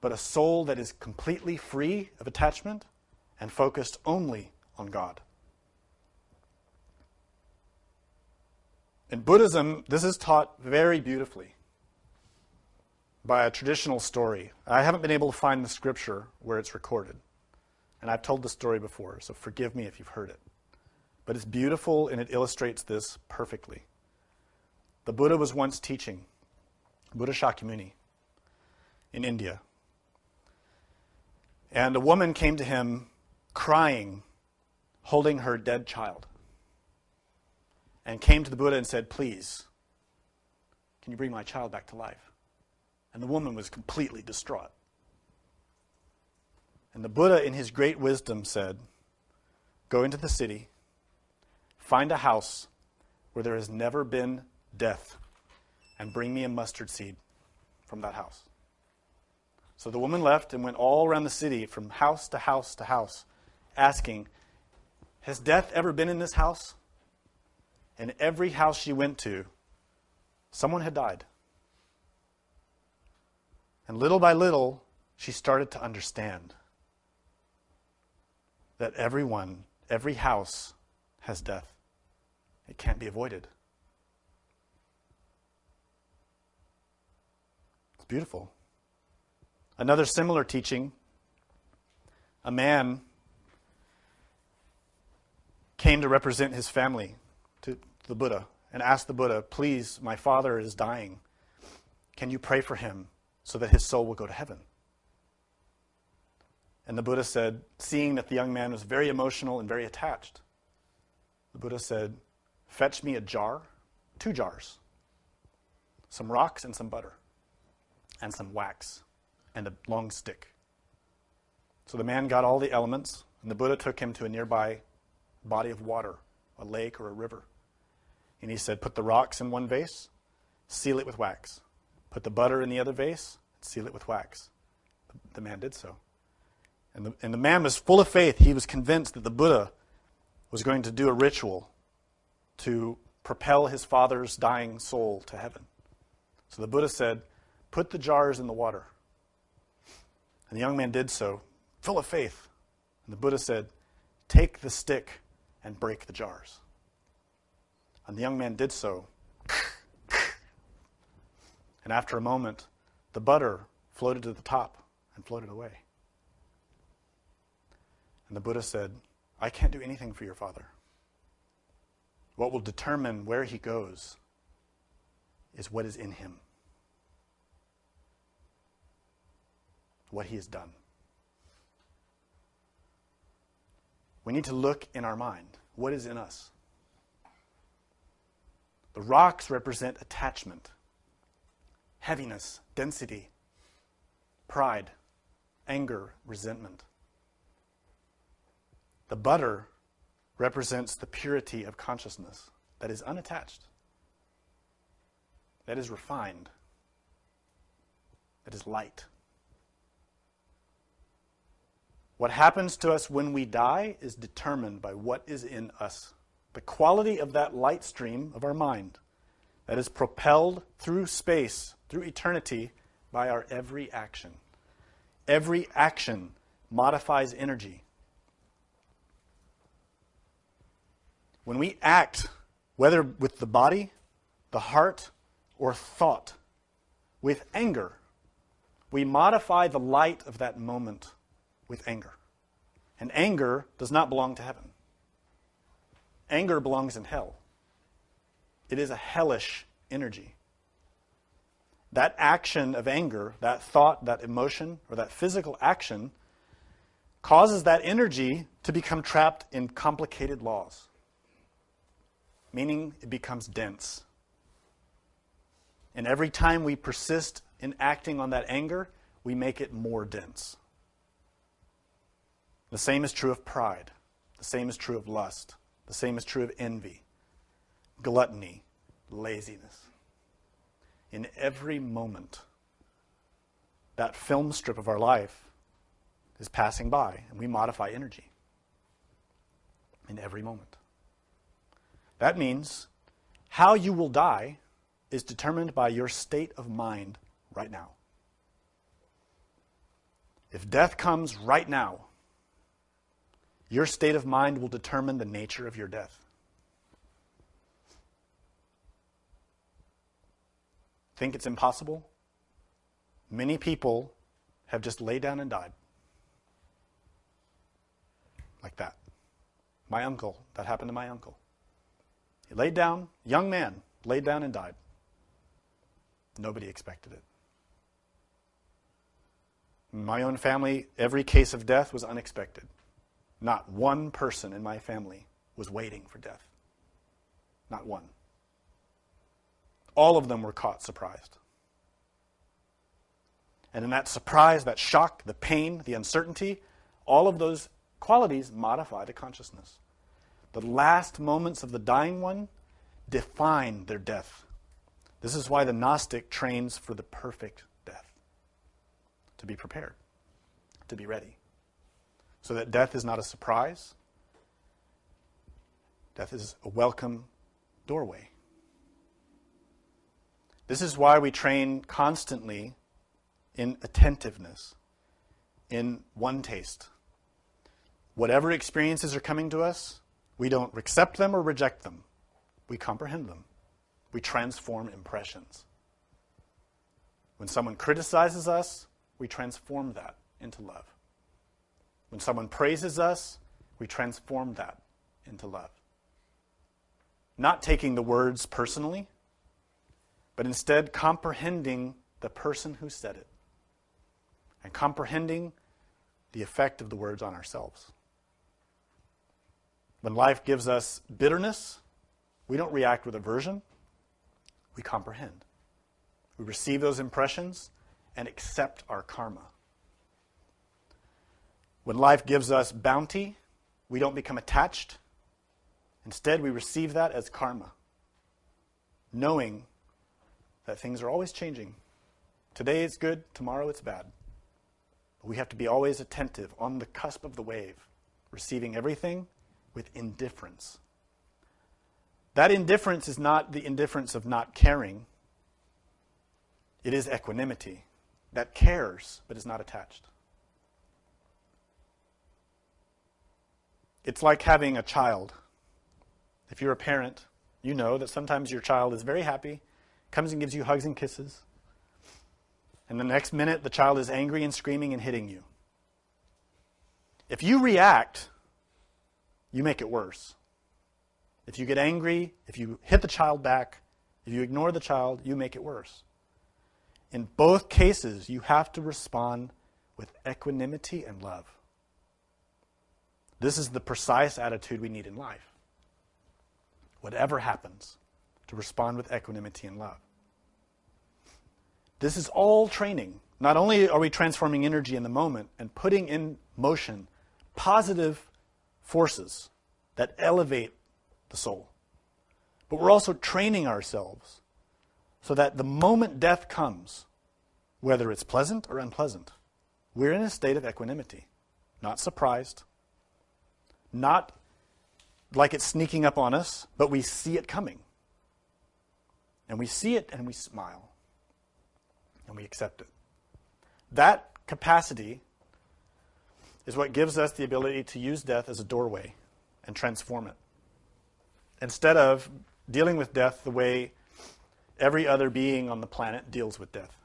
but a soul that is completely free of attachment and focused only on God. In Buddhism, this is taught very beautifully by a traditional story. I haven't been able to find the scripture where it's recorded. And I've told the story before, so forgive me if you've heard it. But it's beautiful and it illustrates this perfectly. The Buddha was once teaching, Buddha Shakyamuni, in India. And a woman came to him crying, holding her dead child. And came to the Buddha and said, please, can you bring my child back to life? And the woman was completely distraught. And the Buddha, in his great wisdom, said, go into the city, find a house where there has never been death, and bring me a mustard seed from that house. So the woman left and went all around the city from house to house to house, asking, has death ever been in this house? And every house she went to, someone had died. And little by little, she started to understand that everyone, every house has death. It can't be avoided. It's beautiful. Another similar teaching, a man came to represent his family to the Buddha and asked the Buddha, please, my father is dying. Can you pray for him so that his soul will go to heaven? And the Buddha said, seeing that the young man was very emotional and very attached, the Buddha said, fetch me a jar, 2 jars, some rocks and some butter, and some wax, and a long stick. So the man got all the elements, and the Buddha took him to a nearby body of water, a lake or a river. And he said, put the rocks in one vase, seal it with wax. Put the butter in the other vase, seal it with wax. The man did so. And the man was full of faith. He was convinced that the Buddha was going to do a ritual to propel his father's dying soul to heaven. So the Buddha said, put the jars in the water. And the young man did so, full of faith. And the Buddha said, take the stick and break the jars. And the young man did so. And after a moment, the butter floated to the top and floated away. And the Buddha said, I can't do anything for your father. What will determine where he goes is what is in him, what he has done. We need to look in our mind. What is in us? The rocks represent attachment, heaviness, density, pride, anger, resentment. The butter represents the purity of consciousness that is unattached, that is refined, that is light. What happens to us when we die is determined by what is in us. The quality of that light stream of our mind that is propelled through space, through eternity, by our every action. Every action modifies energy. When we act, whether with the body, the heart, or thought, with anger, we modify the light of that moment with anger. And anger does not belong to heaven. Anger belongs in hell. It is a hellish energy. That action of anger, that thought, that emotion, or that physical action causes that energy to become trapped in complicated laws, meaning it becomes dense. And every time we persist in acting on that anger, we make it more dense. The same is true of pride. The same is true of lust. The same is true of envy, gluttony, laziness. In every moment, that film strip of our life is passing by, and we modify energy in every moment. That means how you will die is determined by your state of mind right now. If death comes right now, your state of mind will determine the nature of your death. Think it's impossible? Many people have just laid down and died. Like that. My uncle, that happened to my uncle. He laid down, young man, laid down and died. Nobody expected it. In my own family, every case of death was unexpected. Not one person in my family was waiting for death. Not one. All of them were caught surprised. And in that surprise, that shock, the pain, the uncertainty, all of those qualities modify the consciousness. The last moments of the dying one define their death. This is why the Gnostic trains for the perfect death. To be prepared. To be ready. So that death is not a surprise. Death is a welcome doorway. This is why we train constantly in attentiveness, in one taste. Whatever experiences are coming to us, we don't accept them or reject them. We comprehend them. We transform impressions. When someone criticizes us, we transform that into love. When someone praises us, we transform that into love. Not taking the words personally, but instead comprehending the person who said it and comprehending the effect of the words on ourselves. When life gives us bitterness, we don't react with aversion, we comprehend. We receive those impressions and accept our karma. When life gives us bounty, we don't become attached. Instead, we receive that as karma, knowing that things are always changing. Today it's good, tomorrow it's bad. We have to be always attentive, on the cusp of the wave, receiving everything with indifference. That indifference is not the indifference of not caring. It is equanimity that cares but is not attached. It's like having a child. If you're a parent, you know that sometimes your child is very happy, comes and gives you hugs and kisses, and the next minute the child is angry and screaming and hitting you. If you react, you make it worse. If you get angry, if you hit the child back, if you ignore the child, you make it worse. In both cases, you have to respond with equanimity and love. This is the precise attitude we need in life. Whatever happens, to respond with equanimity and love. This is all training. Not only are we transforming energy in the moment and putting in motion positive forces that elevate the soul, but we're also training ourselves so that the moment death comes, whether it's pleasant or unpleasant, we're in a state of equanimity, not surprised, not like it's sneaking up on us, but we see it coming. And we see it and we smile. And we accept it. That capacity is what gives us the ability to use death as a doorway and transform it. Instead of dealing with death the way every other being on the planet deals with death.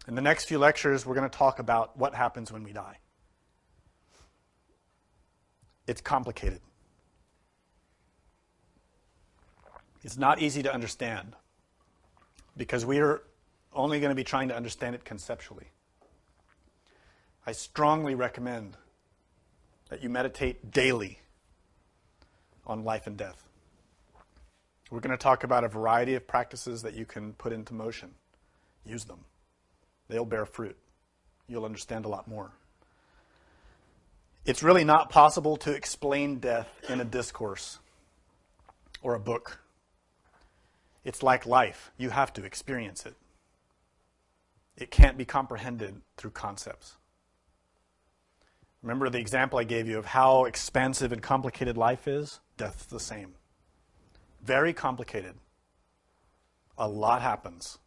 In the next few lectures, we're going to talk about what happens when we die. It's complicated. It's not easy to understand because we are only going to be trying to understand it conceptually. I strongly recommend that you meditate daily on life and death. We're going to talk about a variety of practices that you can put into motion. Use them. They'll bear fruit. You'll understand a lot more. It's really not possible to explain death in a discourse or a book. It's like life. You have to experience it. It can't be comprehended through concepts. Remember the example I gave you of how expansive and complicated life is? Death's the same. Very complicated. A lot happens.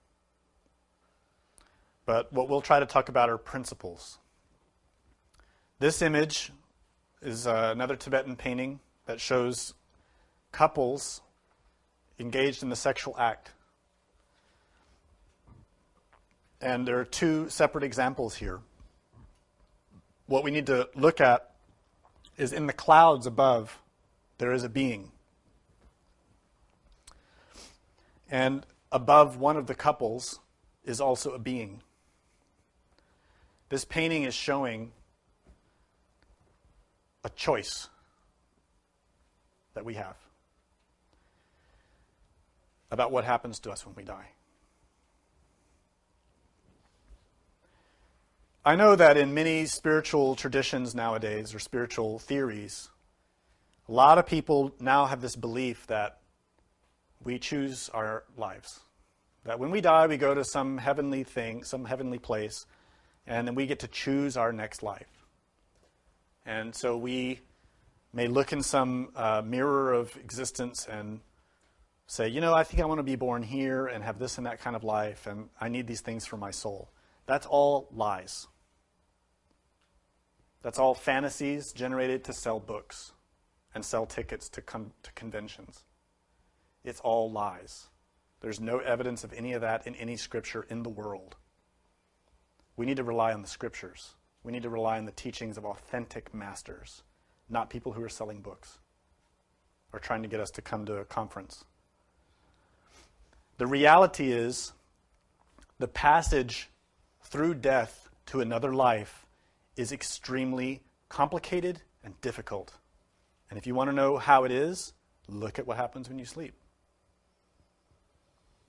But what we'll try to talk about are principles. This image is another Tibetan painting that shows couples engaged in the sexual act. And there are two separate examples here. What we need to look at is in the clouds above, there is a being. And above one of the couples is also a being. This painting is showing a choice that we have about what happens to us when we die. I know that in many spiritual traditions nowadays, or spiritual theories, a lot of people now have this belief that we choose our lives. That when we die, we go to some heavenly thing, some heavenly place, and then we get to choose our next life. And so we may look in some mirror of existence and say, you know, I think I want to be born here and have this and that kind of life, and I need these things for my soul. That's all lies. That's all fantasies generated to sell books and sell tickets to come to conventions. It's all lies. There's no evidence of any of that in any scripture in the world. We need to rely on the scriptures. We need to rely on the teachings of authentic masters, not people who are selling books or trying to get us to come to a conference. The reality is the passage through death to another life is extremely complicated and difficult. And if you want to know how it is, look at what happens when you sleep.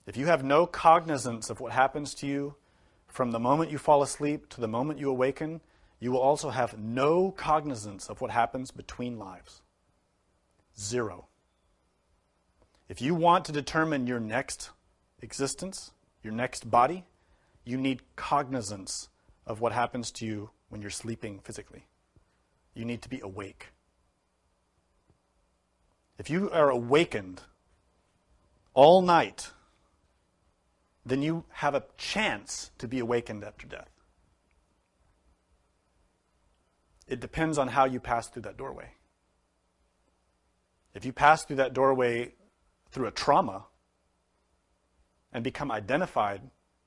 If you have no cognizance of what happens to you from the moment you fall asleep to the moment you awaken, you will also have no cognizance of what happens between lives. Zero. If you want to determine your next existence, your next body, you need cognizance of what happens to you when you're sleeping physically. You need to be awake. If you are awakened all night then you have a chance to be awakened after death. It depends on how you pass through that doorway. If you pass through that doorway through a trauma and become identified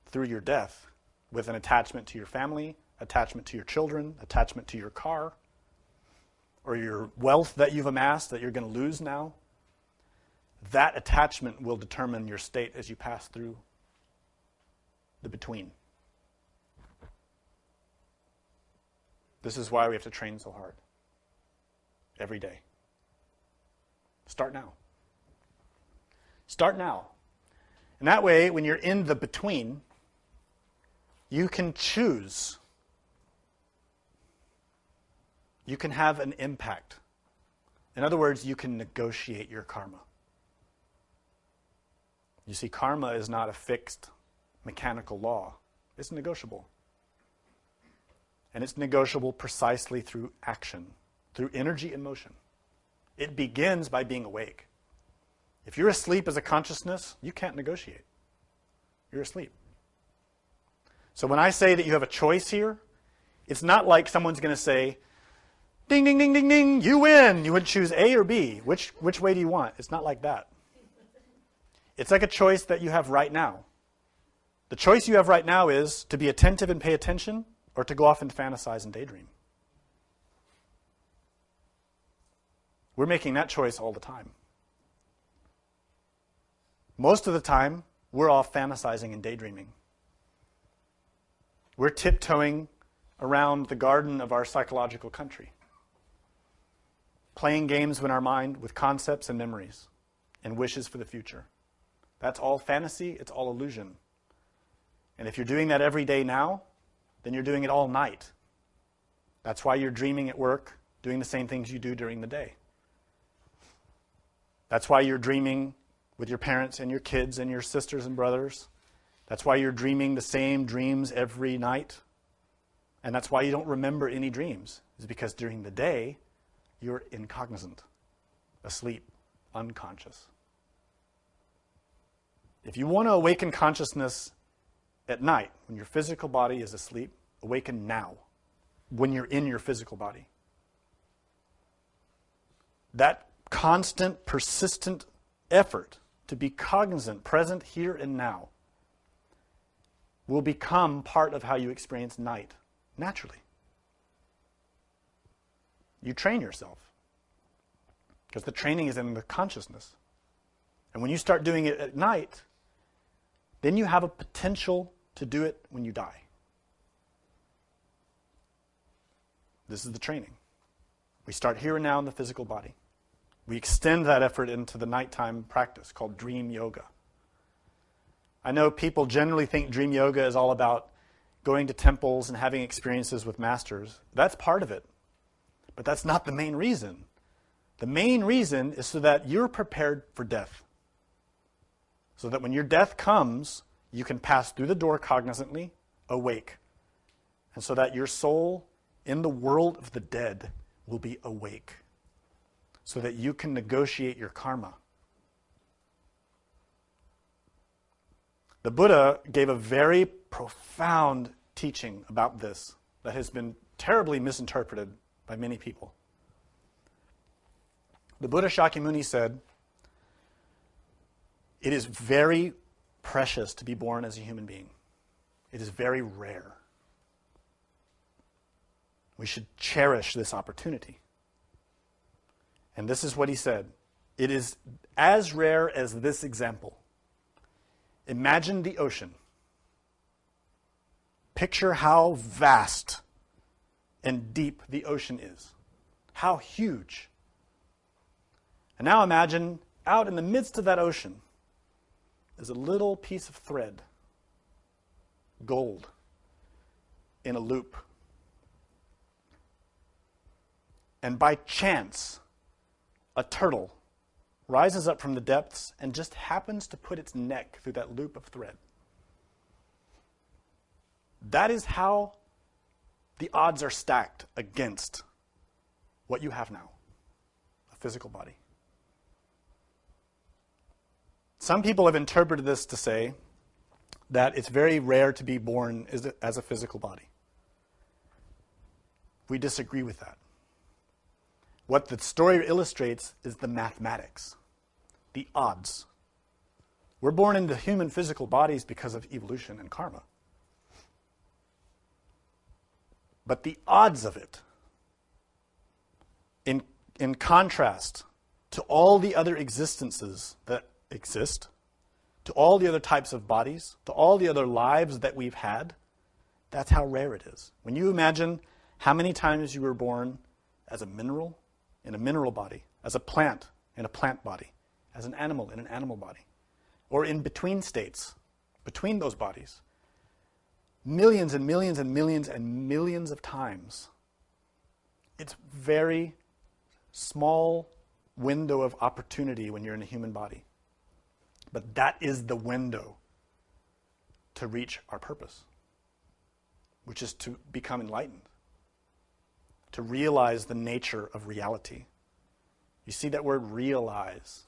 through your death with an attachment to your family, attachment to your children, attachment to your car, or your wealth that you've amassed that you're going to lose now, that attachment will determine your state as you pass through the between. This is why we have to train so hard. Every day. Start now. Start now. And that way, when you're in the between, you can choose. You can have an impact. In other words, you can negotiate your karma. You see, karma is not a fixed mechanical law. It's negotiable. And it's negotiable precisely through action, through energy and motion. It begins by being awake. If you're asleep as a consciousness, you can't negotiate. You're asleep. So when I say that you have a choice here, it's not like someone's going to say, ding, ding, ding, ding, ding, you win. You would choose A or B. Which way do you want? It's not like that. It's like a choice that you have right now. The choice you have right now is to be attentive and pay attention, or to go off and fantasize and daydream. We're making that choice all the time. Most of the time, we're off fantasizing and daydreaming. We're tiptoeing around the garden of our psychological country, playing games in our mind with concepts and memories and wishes for the future. That's all fantasy, it's all illusion. And if you're doing that every day now, then you're doing it all night. That's why you're dreaming at work, doing the same things you do during the day. That's why you're dreaming with your parents and your kids and your sisters and brothers. That's why you're dreaming the same dreams every night. And that's why you don't remember any dreams, is because during the day, you're incognizant, asleep, unconscious. If you want to awaken consciousness at night, when your physical body is asleep, awaken now, when you're in your physical body. That constant, persistent effort to be cognizant, present here and now, will become part of how you experience night, naturally. You train yourself, because the training is in the consciousness. And when you start doing it at night, then you have a potential to do it when you die. This is the training. We start here and now in the physical body. We extend that effort into the nighttime practice called dream yoga. I know people generally think dream yoga is all about going to temples and having experiences with masters. That's part of it. But that's not the main reason. The main reason is so that you're prepared for death. So that when your death comes, you can pass through the door cognizantly, awake. And so that your soul in the world of the dead will be awake. So that you can negotiate your karma. The Buddha gave a very profound teaching about this that has been terribly misinterpreted by many people. The Buddha Shakyamuni said, "It is very precious to be born as a human being. It is very rare. We should cherish this opportunity." And this is what he said. It is as rare as this example. Imagine the ocean. Picture how vast and deep the ocean is. How huge. And now imagine out in the midst of that ocean is a little piece of thread, gold, in a loop. And by chance, a turtle rises up from the depths and just happens to put its neck through that loop of thread. That is how the odds are stacked against what you have now, a physical body. Some people have interpreted this to say that it's very rare to be born as a physical body. We disagree with that. What the story illustrates is the mathematics, the odds. We're born into human physical bodies because of evolution and karma. But the odds of it, in contrast to all the other existences that exist, to all the other types of bodies, to all the other lives that we've had, that's how rare it is. When you imagine how many times you were born as a mineral in a mineral body, as a plant in a plant body, as an animal in an animal body, or in between states, between those bodies, millions and millions and millions and millions of times, it's very small window of opportunity when you're in a human body. But that is the window to reach our purpose, which is to become enlightened, to realize the nature of reality. You see that word realize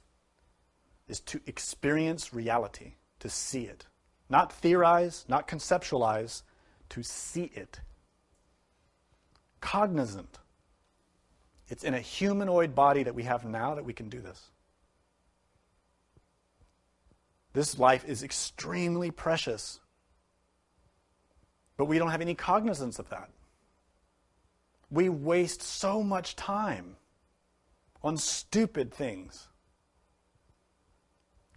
is to experience reality, to see it. Not theorize, not conceptualize, to see it. Cognizant. It's in a humanoid body that we have now that we can do this. This life is extremely precious, but we don't have any cognizance of that. We waste so much time on stupid things.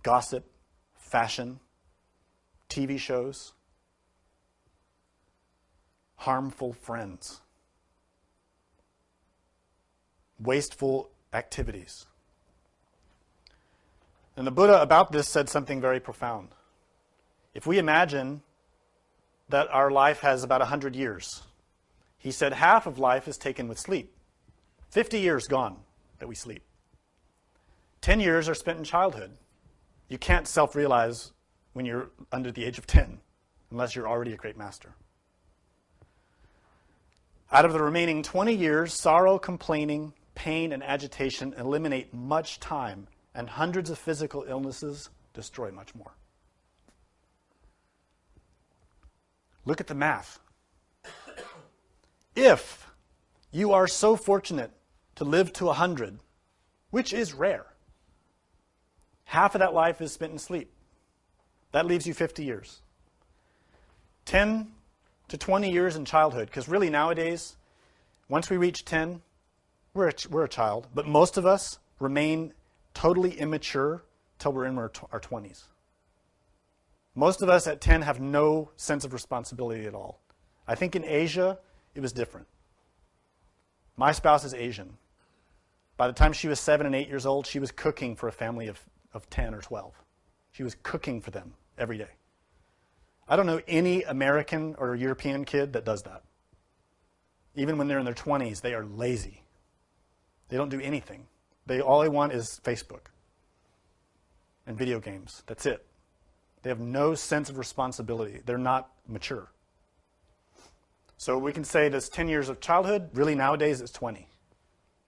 Gossip, fashion, TV shows, harmful friends, wasteful activities. And the Buddha about this said something very profound. If we imagine that our life has about 100 years, he said half of life is taken with sleep. 50 years gone that we sleep. 10 years are spent in childhood. You can't self-realize when you're under the age of 10, unless you're already a great master. Out of the remaining 20 years, sorrow, complaining, pain, and agitation eliminate much time, and hundreds of physical illnesses destroy much more. Look at the math. If you are so fortunate to live to 100, which is rare, half of that life is spent in sleep. That leaves you 50 years. 10 to 20 years in childhood, because really nowadays, once we reach 10, we're a child, but most of us remain totally immature till we're in our 20s. Most of us at 10 have no sense of responsibility at all. I think in Asia, it was different. My spouse is Asian. By the time she was 7 and 8 years old, she was cooking for a family of 10 or 12. She was cooking for them every day. I don't know any American or European kid that does that. Even when they're in their 20s, they are lazy. They don't do anything. All they want is Facebook and video games. That's it. They have no sense of responsibility. They're not mature. So we can say this 10 years of childhood, really nowadays it's 20.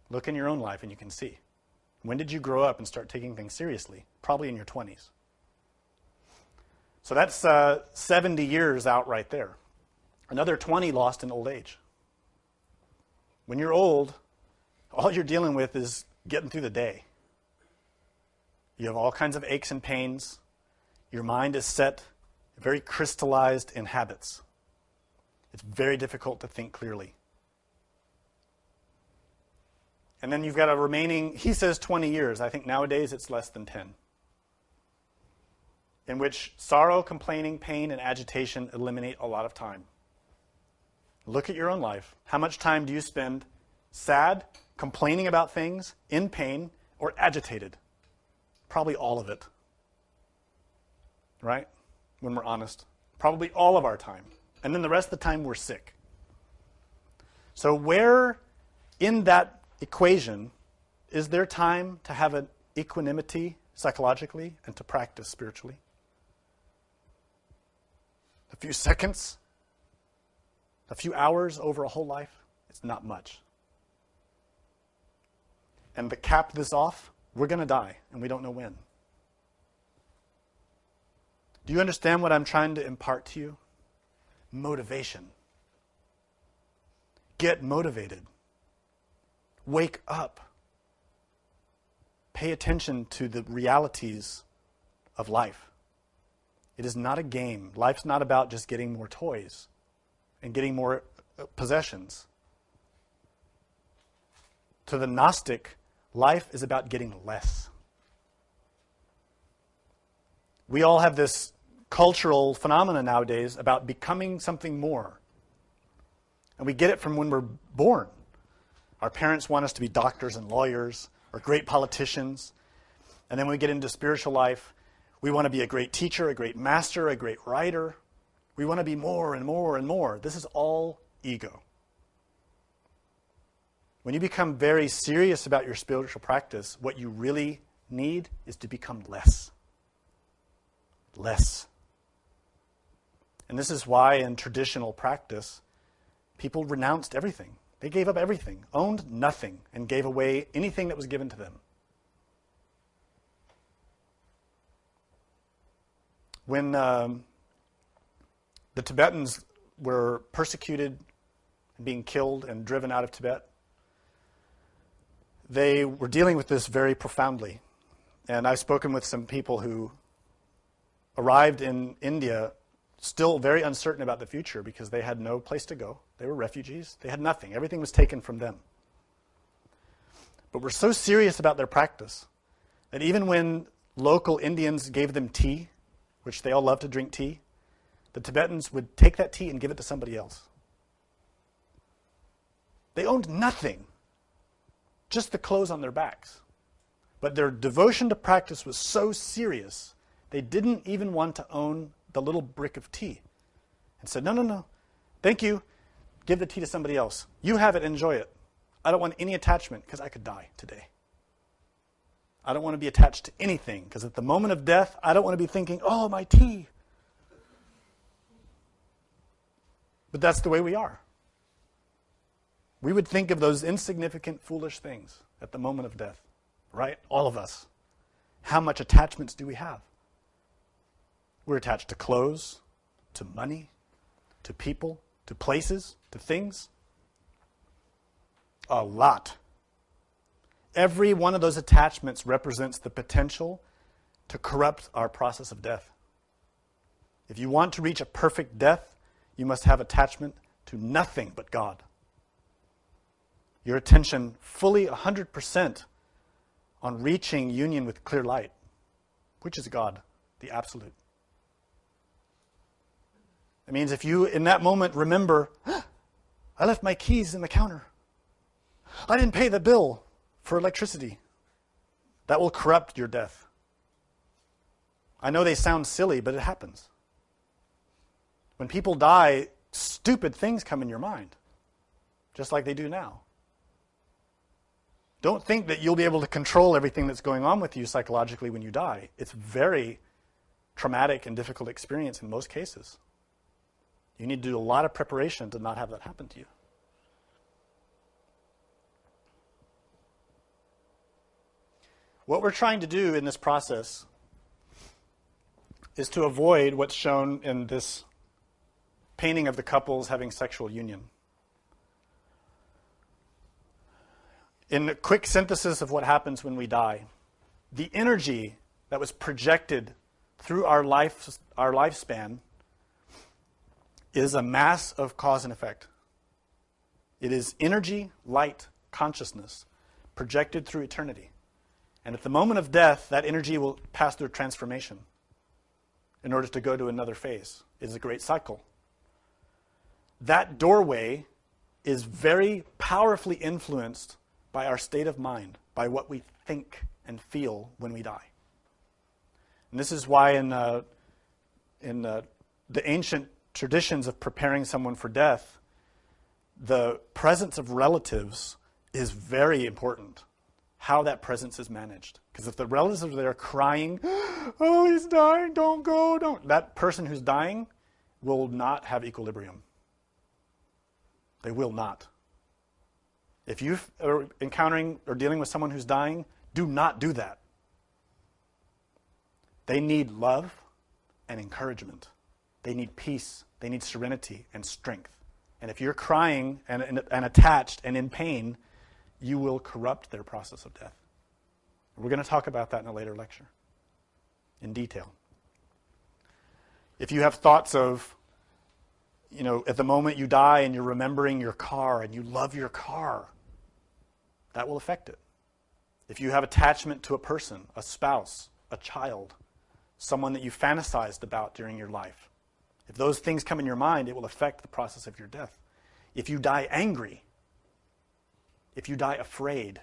Look in your own life and you can see. When did you grow up and start taking things seriously? Probably in your 20s. So that's 70 years out right there. Another 20 lost in old age. When you're old, all you're dealing with is getting through the day. You have all kinds of aches and pains. Your mind is set, very crystallized in habits. It's very difficult to think clearly. And then you've got a remaining, he says 20 years. I think nowadays it's less than 10. In which sorrow, complaining, pain, and agitation eliminate a lot of time. Look at your own life. How much time do you spend sad, complaining about things, in pain, or agitated? Probably all of it. Right? When we're honest. Probably all of our time. And then the rest of the time we're sick. So where in that equation is there time to have an equanimity psychologically and to practice spiritually? A few seconds? A few hours over a whole life? It's not much. And to cap this off, we're going to die, and we don't know when. Do you understand what I'm trying to impart to you? Motivation. Get motivated. Wake up. Pay attention to the realities of life. It is not a game. Life's not about just getting more toys and getting more possessions. To the Gnostic, life is about getting less. We all have this cultural phenomena nowadays about becoming something more. And we get it from when we're born. Our parents want us to be doctors and lawyers or great politicians. And then when we get into spiritual life, we want to be a great teacher, a great master, a great writer. We want to be more and more and more. This is all ego. When you become very serious about your spiritual practice, what you really need is to become less. Less. And this is why in traditional practice, people renounced everything. They gave up everything, owned nothing, and gave away anything that was given to them. When the Tibetans were persecuted, being killed and driven out of Tibet, they were dealing with this very profoundly. And I've spoken with some people who arrived in India still very uncertain about the future because they had no place to go. They were refugees. They had nothing. Everything was taken from them. But were so serious about their practice that even when local Indians gave them tea, which they all love to drink tea, the Tibetans would take that tea and give it to somebody else. They owned nothing, just the clothes on their backs. But their devotion to practice was so serious, they didn't even want to own the little brick of tea. And said, no, thank you. Give the tea to somebody else. You have it, enjoy it. I don't want any attachment because I could die today. I don't want to be attached to anything because at the moment of death, I don't want to be thinking, oh, my tea. But that's the way we are. We would think of those insignificant, foolish things at the moment of death, right? All of us. How much attachments do we have? We're attached to clothes, to money, to people, to places, to things. A lot. Every one of those attachments represents the potential to corrupt our process of death. If you want to reach a perfect death, you must have attachment to nothing but God. Your attention fully 100% on reaching union with clear light, which is God, the absolute. It means if you, in that moment, remember, I left my keys in the counter. I didn't pay the bill for electricity. That will corrupt your death. I know they sound silly, but it happens. When people die, stupid things come in your mind, just like they do now. Don't think that you'll be able to control everything that's going on with you psychologically when you die. It's very traumatic and difficult experience in most cases. You need to do a lot of preparation to not have that happen to you. What we're trying to do in this process is to avoid what's shown in this painting of the couples having sexual union. In a quick synthesis of what happens when we die, the energy that was projected through our lifespan is a mass of cause and effect. It is energy, light, consciousness projected through eternity. And at the moment of death, that energy will pass through transformation in order to go to another phase. It is a great cycle. That doorway is very powerfully influenced by our state of mind, by what we think and feel when we die. And this is why in the ancient traditions of preparing someone for death, the presence of relatives is very important. How that presence is managed. Because if the relatives are there crying, oh, he's dying, don't go, don't. That person who's dying will not have equilibrium. They will not. If you are encountering or dealing with someone who's dying, do not do that. They need love. and encouragement. They need peace. They need serenity and strength. And if you're crying and attached and in pain, you will corrupt their process of death. We're going to talk about that in a later lecture in detail. If you have thoughts of, at the moment you die and you're remembering your car and you love your car, that will affect it. If you have attachment to a person, a spouse, a child, someone that you fantasized about during your life, if those things come in your mind, it will affect the process of your death. If you die angry, if you die afraid,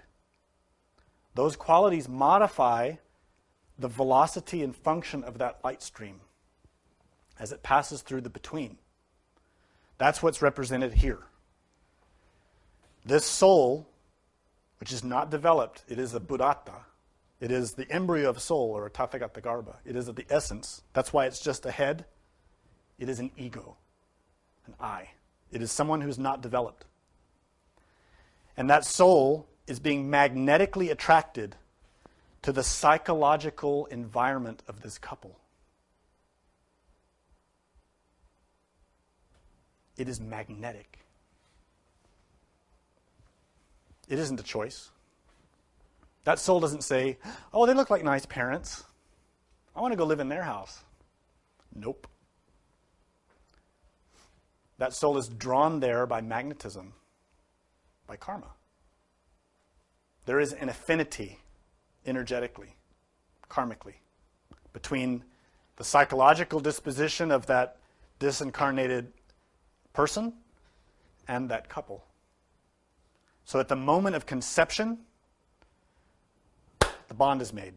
those qualities modify the velocity and function of that light stream as it passes through the between. That's what's represented here. This soul, which is not developed, it is a buddhata. It is the embryo of soul, or a tathagata garbha. It is of the essence. That's why it's just a head. It is an ego, an I. It is someone who's not developed. And that soul is being magnetically attracted to the psychological environment of this couple. It is magnetic. It isn't a choice. That soul doesn't say, oh, they look like nice parents. I want to go live in their house. Nope. That soul is drawn there by magnetism, by karma. There is an affinity energetically, karmically, between the psychological disposition of that disincarnated person and that couple. So at the moment of conception, the bond is made.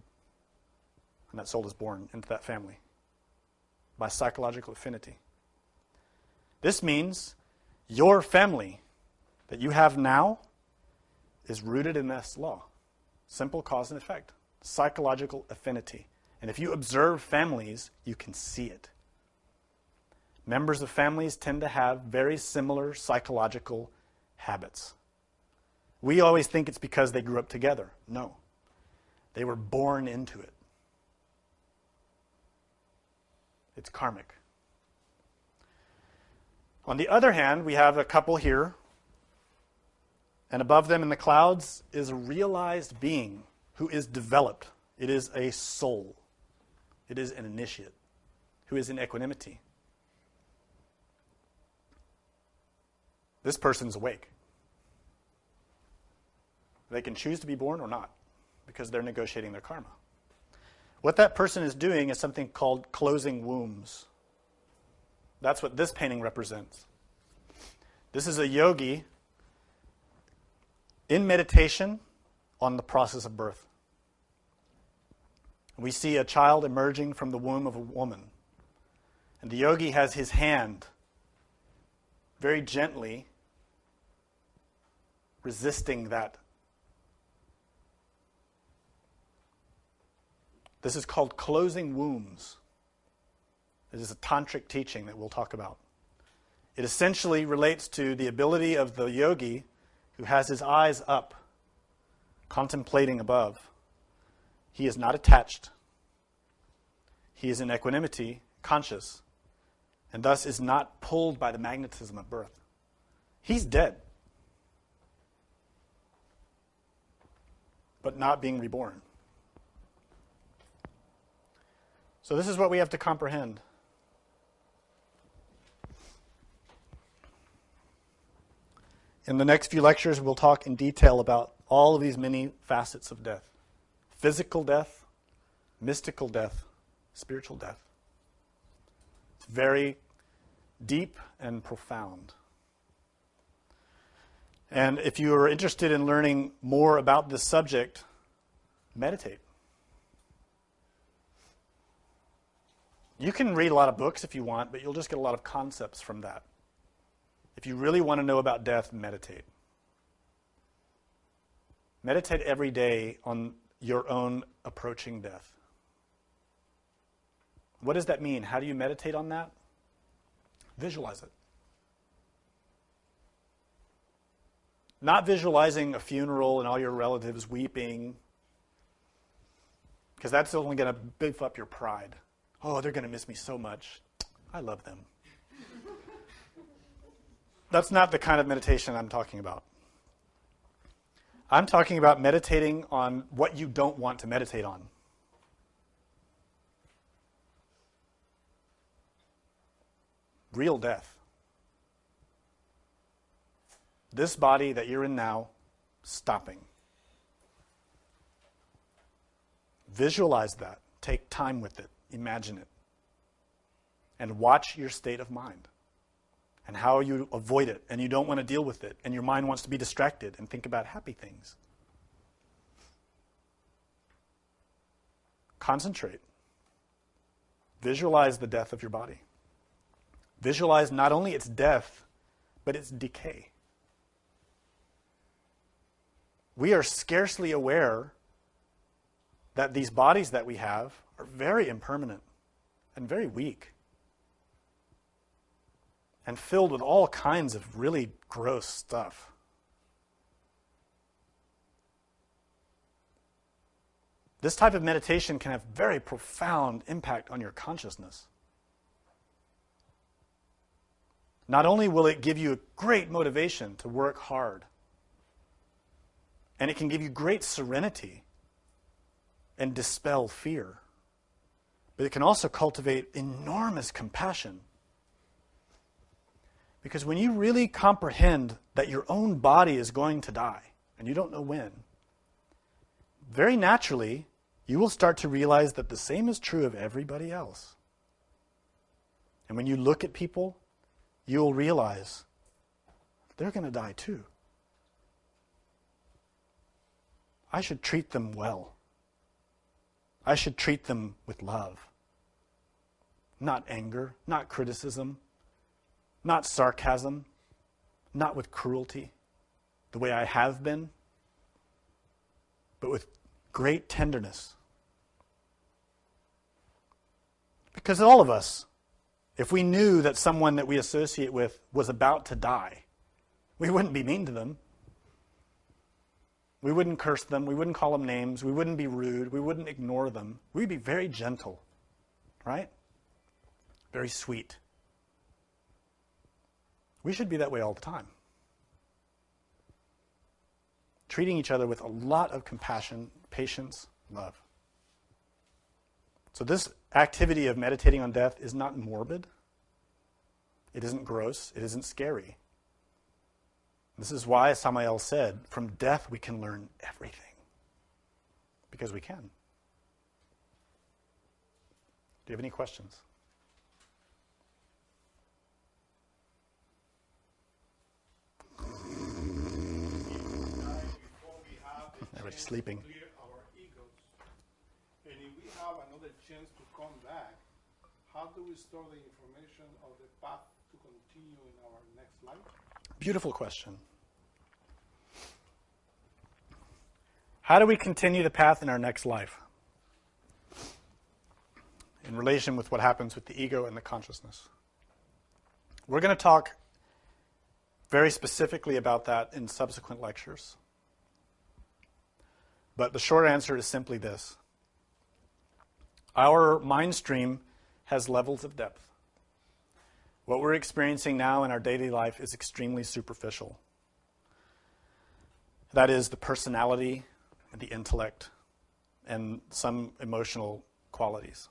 And that soul is born into that family by psychological affinity. This means your family that you have now is rooted in this law. Simple cause and effect. Psychological affinity. And if you observe families, you can see it. Members of families tend to have very similar psychological habits. We always think it's because they grew up together. No. They were born into it. It's karmic. On the other hand, we have a couple here, and above them in the clouds is a realized being who is developed. It is a soul. It is an initiate who is in equanimity. This person's awake. They can choose to be born or not because they're negotiating their karma. What that person is doing is something called closing wombs. That's what this painting represents. This is a yogi in meditation on the process of birth. We see a child emerging from the womb of a woman. And the yogi has his hand very gently resisting that. This is called closing wombs. It is a tantric teaching that we'll talk about. It essentially relates to the ability of the yogi who has his eyes up, contemplating above. He is not attached. He is in equanimity, conscious, and thus is not pulled by the magnetism of birth. He's dead, but not being reborn. So this is what we have to comprehend. In the next few lectures, we'll talk in detail about all of these many facets of death. Physical death, mystical death, spiritual death. It's very deep and profound. And if you are interested in learning more about this subject, meditate. You can read a lot of books if you want, but you'll just get a lot of concepts from that. If you really want to know about death, meditate. Meditate every day on your own approaching death. What does that mean? How do you meditate on that? Visualize it. Not visualizing a funeral and all your relatives weeping, because that's only going to beef up your pride. Oh, they're going to miss me so much. I love them. That's not the kind of meditation I'm talking about. I'm talking about meditating on what you don't want to meditate on. Real death. This body that you're in now, stopping. Visualize that. Take time with it. Imagine it. And watch your state of mind. And how you avoid it. And you don't want to deal with it. And your mind wants to be distracted and think about happy things. Concentrate. Visualize the death of your body. Visualize not only its death, but its decay. We are scarcely aware that these bodies that we have are very impermanent and very weak and filled with all kinds of really gross stuff. This type of meditation can have very profound impact on your consciousness. Not only will it give you a great motivation to work hard, and it can give you great serenity and dispel fear, but it can also cultivate enormous compassion. Because when you really comprehend that your own body is going to die, and you don't know when, very naturally, you will start to realize that the same is true of everybody else. And when you look at people, you will realize they're going to die too. I should treat them well. I should treat them with love. Not anger, not criticism, not sarcasm, not with cruelty, the way I have been, but with great tenderness. Because all of us, if we knew that someone that we associate with was about to die, we wouldn't be mean to them. We wouldn't curse them. We wouldn't call them names. We wouldn't be rude. We wouldn't ignore them. We'd be very gentle, right? Very sweet. We should be that way all the time. Treating each other with a lot of compassion, patience, love. So this activity of meditating on death is not morbid. It isn't gross. It isn't scary. This is why Samael said, from death we can learn everything. Because we can. Do you have any questions? Everybody's sleeping. Clear our egos. And if we have another chance to come back, how do we store the information of the path to continue in our next life? Beautiful question. How do we continue the path in our next life? In relation with what happens with the ego and the consciousness. We're going to talk very specifically about that in subsequent lectures. But the short answer is simply this. Our mind stream has levels of depth. What we're experiencing now in our daily life is extremely superficial. That is the personality and the intellect and some emotional qualities.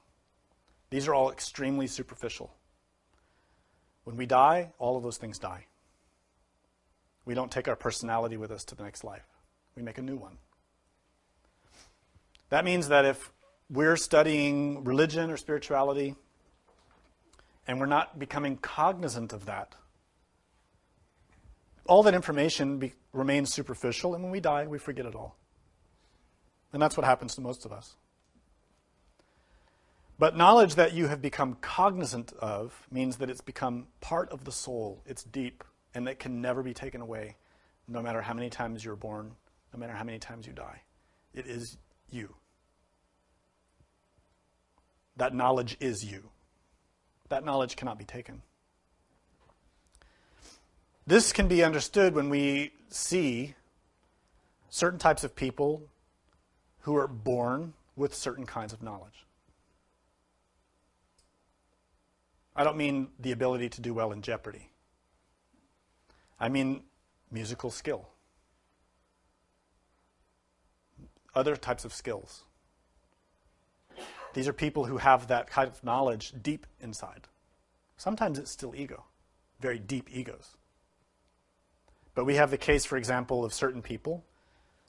These are all extremely superficial. When we die, all of those things die. We don't take our personality with us to the next life. We make a new one. That means that if we're studying religion or spirituality and we're not becoming cognizant of that, all that information remains superficial, and when we die, we forget it all. And that's what happens to most of us. But knowledge that you have become cognizant of means that it's become part of the soul. It's deep, and that can never be taken away, no matter how many times you're born, no matter how many times you die. It is you. That knowledge is you. That knowledge cannot be taken. This can be understood when we see certain types of people who are born with certain kinds of knowledge. I don't mean the ability to do well in Jeopardy. I mean musical skill. Other types of skills. These are people who have that kind of knowledge deep inside. Sometimes it's still ego, very deep egos. But we have the case, for example, of certain people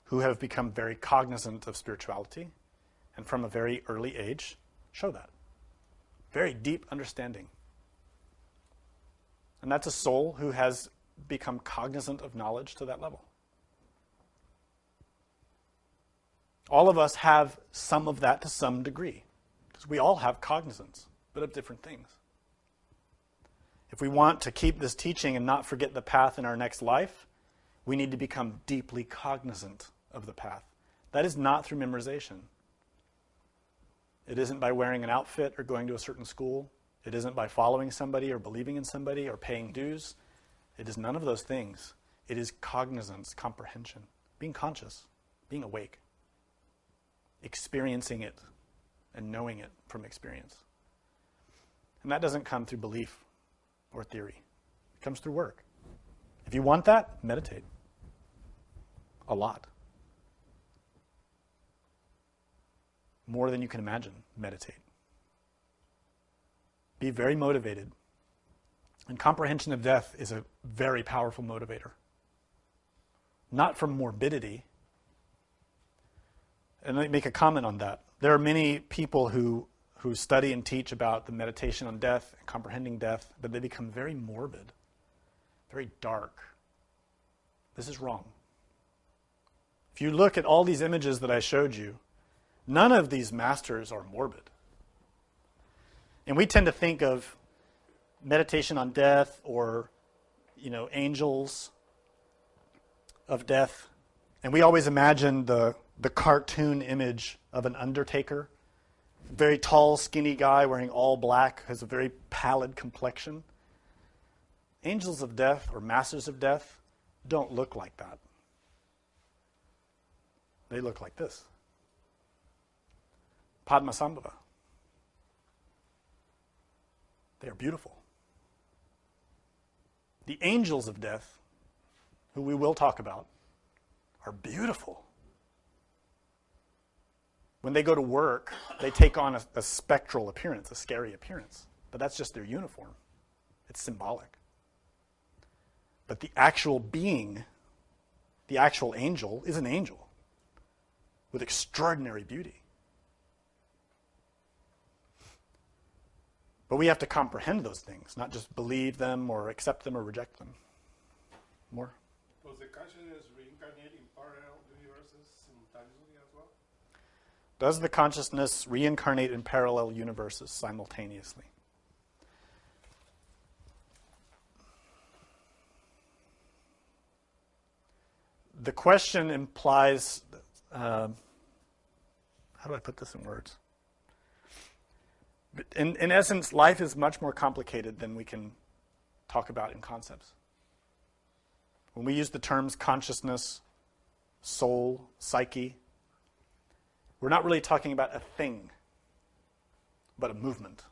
who have become very cognizant of spirituality and from a very early age show that. Very deep understanding. And that's a soul who has become cognizant of knowledge to that level. All of us have some of that to some degree, because we all have cognizance, but of different things. If we want to keep this teaching and not forget the path in our next life, we need to become deeply cognizant of the path. That is not through memorization. It isn't by wearing an outfit or going to a certain school. It isn't by following somebody or believing in somebody or paying dues. It is none of those things. It is cognizance, comprehension, being conscious, being awake, experiencing it and knowing it from experience. And that doesn't come through belief or theory. It comes through work. If you want that, meditate. A lot. More than you can imagine, meditate. Be very motivated. And comprehension of death is a very powerful motivator. Not from morbidity. And let me make a comment on that. There are many people who study and teach about the meditation on death and comprehending death, but they become very morbid, very dark. This is wrong. If you look at all these images that I showed you, none of these masters are morbid. And we tend to think of meditation on death or, angels of death. And we always imagine the cartoon image of an undertaker, very tall, skinny guy wearing all black, has a very pallid complexion. Angels of death or masters of death don't look like that. They look like this. Padmasambhava. They are beautiful. The angels of death, who we will talk about, are beautiful. When they go to work, they take on a spectral appearance, a scary appearance. But that's just their uniform. It's symbolic. But the actual being, the actual angel, is an angel with extraordinary beauty. But we have to comprehend those things, not just believe them or accept them or reject them. More? Does the consciousness reincarnate in parallel universes simultaneously as well? Does the consciousness reincarnate in parallel universes simultaneously? The question implies, how do I put this in words? In essence, life is much more complicated than we can talk about in concepts. When we use the terms consciousness, soul, psyche, we're not really talking about a thing, but a movement.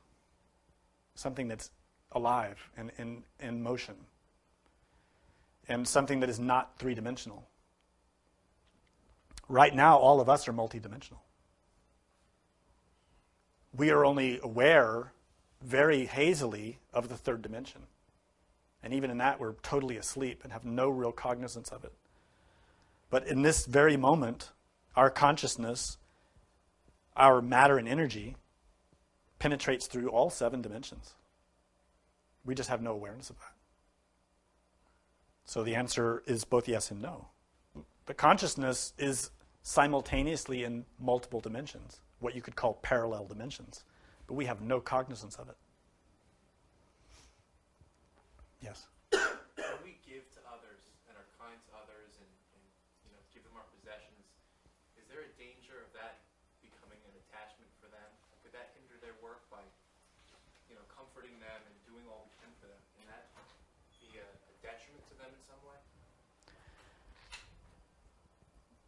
Something that's alive and in motion. And something that is not three-dimensional. Right now, all of us are multidimensional. We are only aware, very hazily, of the third dimension. And even in that, we're totally asleep and have no real cognizance of it. But in this very moment, our consciousness, our matter and energy, penetrates through all 7 dimensions. We just have no awareness of that. So the answer is both yes and no. The consciousness is simultaneously in multiple dimensions, what you could call parallel dimensions, but we have no cognizance of it. Yes? When we give to others and are kind to others and give them our possessions, is there a danger of that becoming an attachment for them? Could that hinder their work by comforting them and doing all we can for them? Can that be a detriment to them in some way?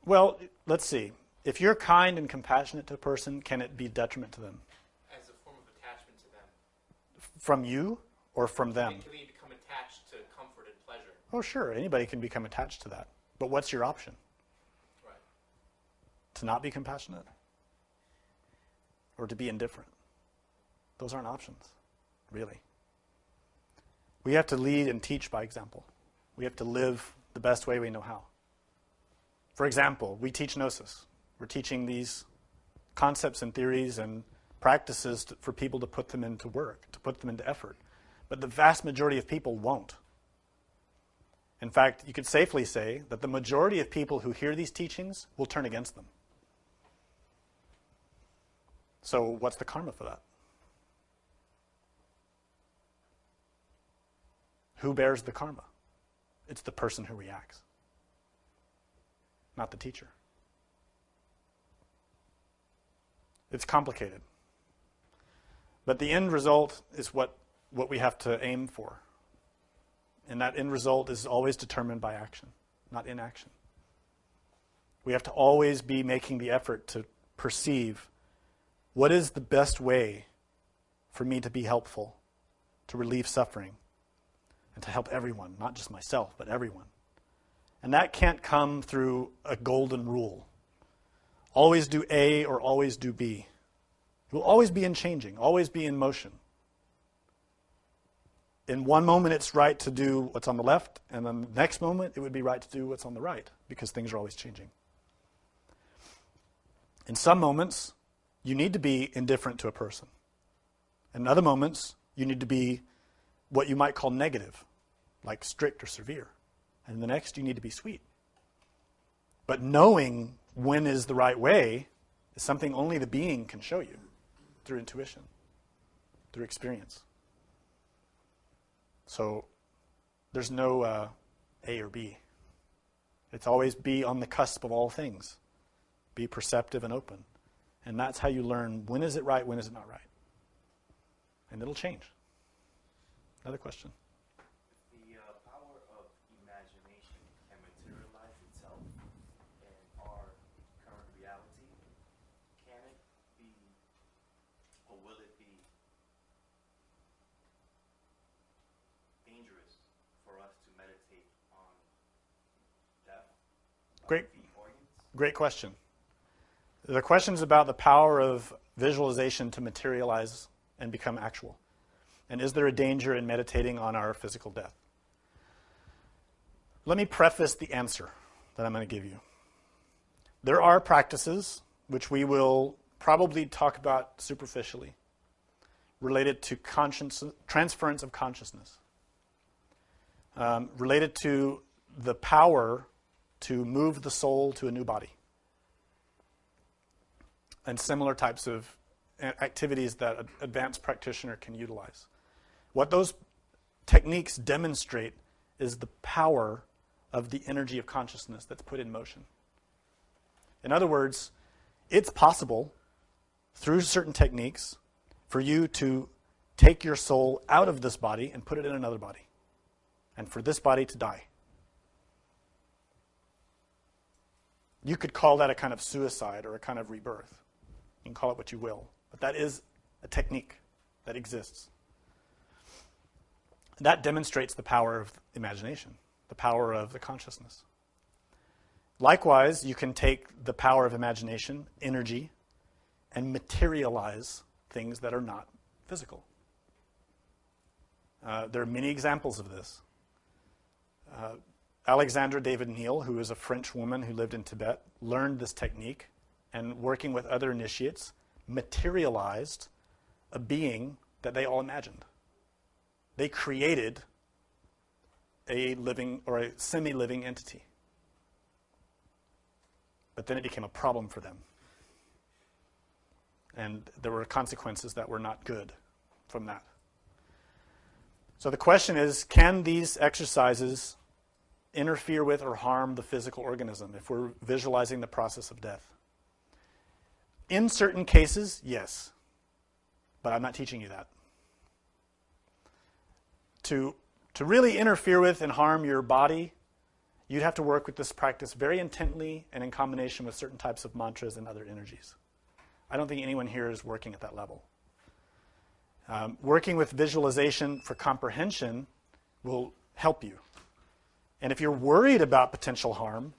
Well, let's see. If you're kind and compassionate to a person, can it be detriment to them? As a form of attachment to them. From you or from them? Can we become attached to comfort and pleasure? Oh, sure. Anybody can become attached to that. But what's your option? Right. To not be compassionate? Or to be indifferent? Those aren't options, really. We have to lead and teach by example. We have to live the best way we know how. For example, we teach Gnosis. We're teaching these concepts and theories and practices for people to put them into work, to put them into effort. But the vast majority of people won't. In fact, you could safely say that the majority of people who hear these teachings will turn against them. So what's the karma for that? Who bears the karma? It's the person who reacts, not the teacher. It's complicated. But the end result is what we have to aim for. And that end result is always determined by action, not inaction. We have to always be making the effort to perceive what is the best way for me to be helpful, to relieve suffering, and to help everyone, not just myself, but everyone. And that can't come through a golden rule. Always do A or always do B. It will always be in changing, always be in motion. In one moment it's right to do what's on the left, and then the next moment it would be right to do what's on the right, because things are always changing. In some moments, you need to be indifferent to a person. In other moments, you need to be what you might call negative, like strict or severe. And the next, you need to be sweet. But knowing when is the right way is something only the being can show you through intuition, through experience. So there's no A or B. It's always be on the cusp of all things. Be perceptive and open. And that's how you learn when is it right, when is it not right. And it'll change. Another question. The power of imagination can materialize itself in our current reality. Can it be, or will it be dangerous for us to meditate on death? Great question. The question is about the power of visualization to materialize and become actual. And is there a danger in meditating on our physical death? Let me preface the answer that I'm going to give you. There are practices, which we will probably talk about superficially, related to transference of consciousness, related to the power to move the soul to a new body, and similar types of activities that an advanced practitioner can utilize. What those techniques demonstrate is the power of the energy of consciousness that's put in motion. In other words, it's possible through certain techniques for you to take your soul out of this body and put it in another body, and for this body to die. You could call that a kind of suicide or a kind of rebirth. You can call it what you will, but that is a technique that exists. That demonstrates the power of imagination, the power of the consciousness. Likewise, you can take the power of imagination, energy, and materialize things that are not physical. There are many examples of this. Alexandra David Neal, who is a French woman who lived in Tibet, learned this technique and, working with other initiates, materialized a being that they all imagined. They created a living or a semi-living entity. But then it became a problem for them. And there were consequences that were not good from that. So the question is, can these exercises interfere with or harm the physical organism if we're visualizing the process of death? In certain cases, yes. But I'm not teaching you that. To really interfere with and harm your body, you'd have to work with this practice very intently and in combination with certain types of mantras and other energies. I don't think anyone here is working at that level. Working with visualization for comprehension will help you. And if you're worried about potential harm,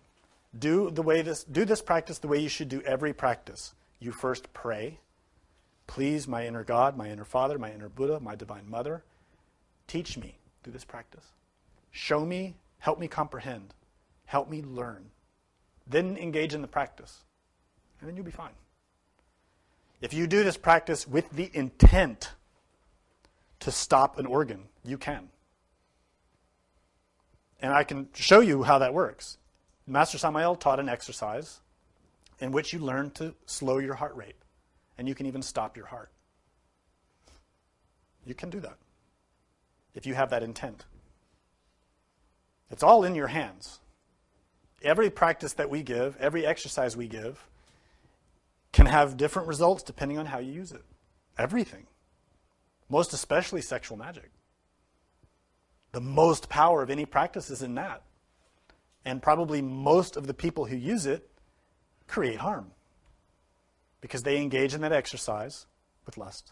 do this practice the way you should do every practice. You first pray. Please, my inner God, my inner Father, my inner Buddha, my Divine Mother, teach me. Do this practice. Show me, help me comprehend, help me learn. Then engage in the practice, and then you'll be fine. If you do this practice with the intent to stop an organ, you can. And I can show you how that works. Master Samael taught an exercise in which you learn to slow your heart rate. And you can even stop your heart. You can do that if you have that intent. It's all in your hands. Every practice that we give, every exercise we give, can have different results depending on how you use it. Everything. Most especially sexual magic. The most power of any practice is in that. And probably most of the people who use it create harm. Because they engage in that exercise with lust.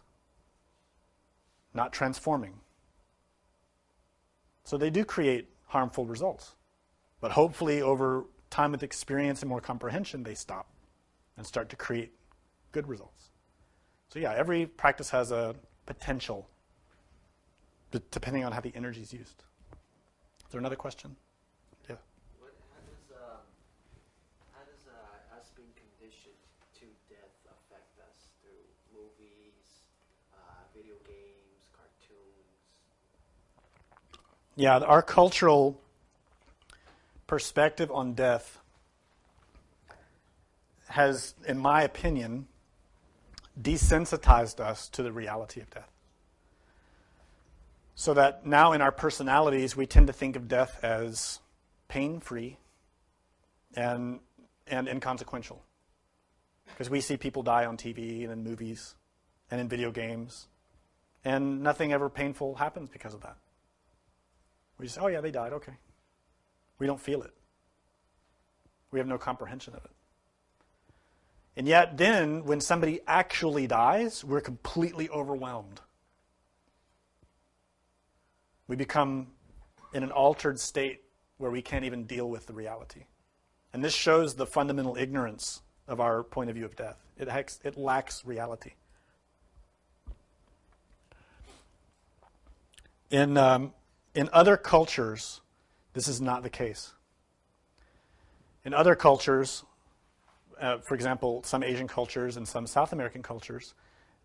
Not transforming. So they do create harmful results. But hopefully over time with experience and more comprehension, they stop and start to create good results. So yeah, every practice has a potential depending on how the energy is used. Is there another question? Yeah. How does us being conditioned to death affect us through movies, video games, cartoons? Yeah, our cultural perspective on death has, in my opinion, desensitized us to the reality of death. So that now in our personalities, we tend to think of death as pain-free and inconsequential. Because we see people die on TV and in movies and in video games, and nothing ever painful happens because of that. We just, oh yeah, they died, okay. We don't feel it. We have no comprehension of it. And yet then, when somebody actually dies, we're completely overwhelmed. We become in an altered state where we can't even deal with the reality. And this shows the fundamental ignorance of our point of view of death. It lacks reality. In other cultures, this is not the case. In other cultures, for example, some Asian cultures and some South American cultures,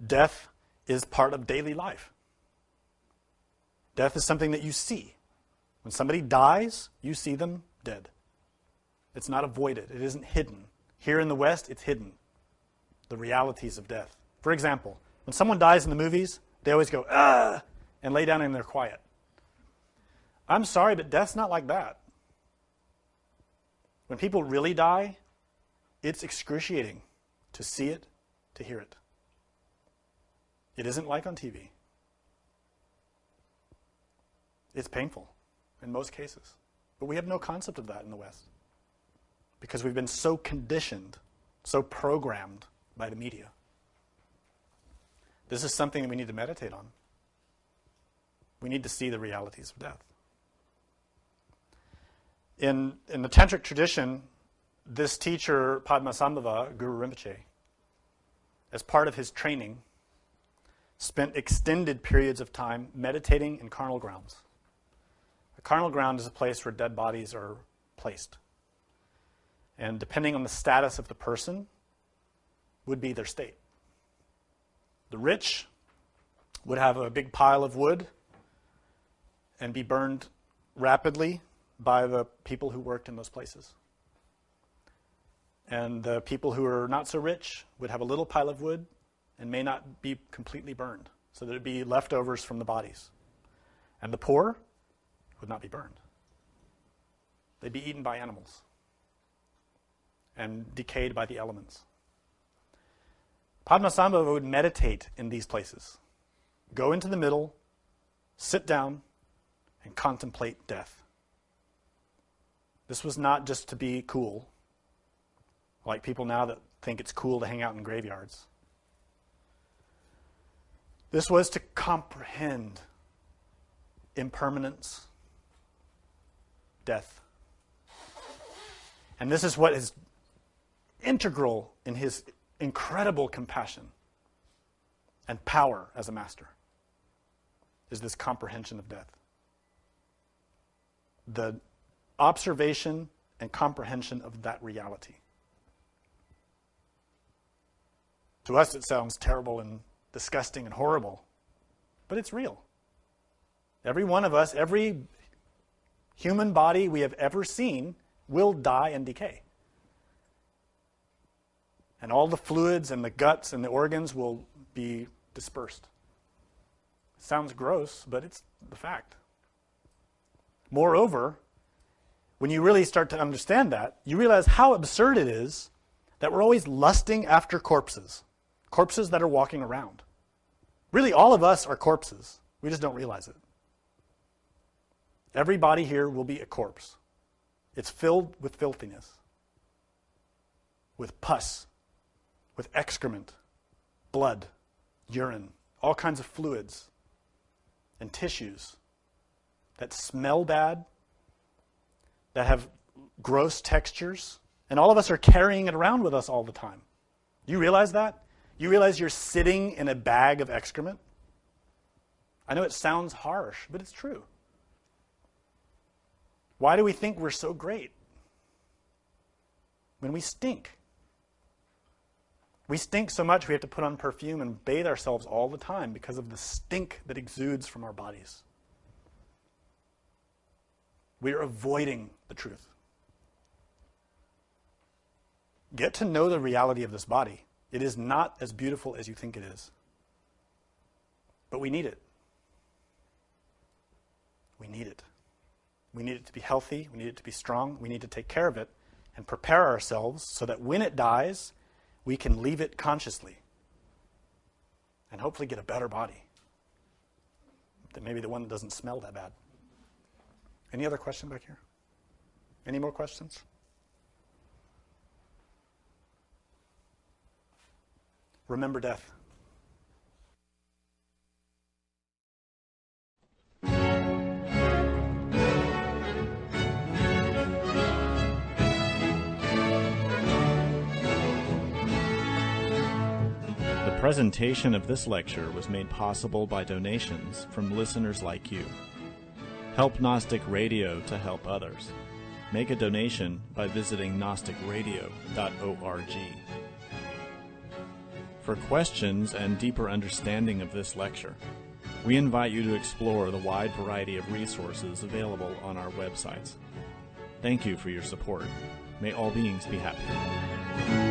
death is part of daily life. Death is something that you see. When somebody dies, you see them dead. It's not avoided. It isn't hidden. Here in the West, it's hidden. The realities of death. For example, when someone dies in the movies, they always go, ah, and lay down and they're quiet. I'm sorry, but death's not like that. When people really die, it's excruciating to see it, to hear it. It isn't like on TV. It's painful in most cases. But we have no concept of that in the West because we've been so conditioned, so programmed by the media. This is something that we need to meditate on. We need to see the realities of death. In the Tantric tradition, this teacher, Padmasambhava, Guru Rinpoche, as part of his training, spent extended periods of time meditating in carnal grounds. A carnal ground is a place where dead bodies are placed. And depending on the status of the person, would be their state. The rich would have a big pile of wood and be burned rapidly by the people who worked in those places. And the people who are not so rich would have a little pile of wood and may not be completely burned, so that it would be leftovers from the bodies. And the poor would not be burned. They'd be eaten by animals and decayed by the elements. Padmasambhava would meditate in these places. Go into the middle, sit down, and contemplate death. This was not just to be cool, like people now that think it's cool to hang out in graveyards. This was to comprehend impermanence, death. And this is what is integral in his incredible compassion and power as a master, is this comprehension of death. The observation and comprehension of that reality. To us it sounds terrible and disgusting and horrible, but it's real. Every one of us, every human body we have ever seen will die and decay. And all the fluids and the guts and the organs will be dispersed. Sounds gross, but it's the fact. Moreover, when you really start to understand that, you realize how absurd it is that we're always lusting after corpses. Corpses that are walking around. Really, all of us are corpses. We just don't realize it. Every body here will be a corpse. It's filled with filthiness, with pus, with excrement, blood, urine, all kinds of fluids and tissues that smell bad, that have gross textures, and all of us are carrying it around with us all the time. You realize that? You realize you're sitting in a bag of excrement? I know it sounds harsh, but it's true. Why do we think we're so great when we stink? We stink so much we have to put on perfume and bathe ourselves all the time because of the stink that exudes from our bodies. We are avoiding the truth. Get to know the reality of this body. It is not as beautiful as you think it is. But we need it. We need it. We need it to be healthy. We need it to be strong. We need to take care of it and prepare ourselves so that when it dies, we can leave it consciously and hopefully get a better body. Maybe the one that doesn't smell that bad. Any other question back here? Any more questions? Remember death. The presentation of this lecture was made possible by donations from listeners like you. Help Gnostic Radio to help others. Make a donation by visiting gnosticradio.org. For questions and deeper understanding of this lecture, we invite you to explore the wide variety of resources available on our websites. Thank you for your support. May all beings be happy.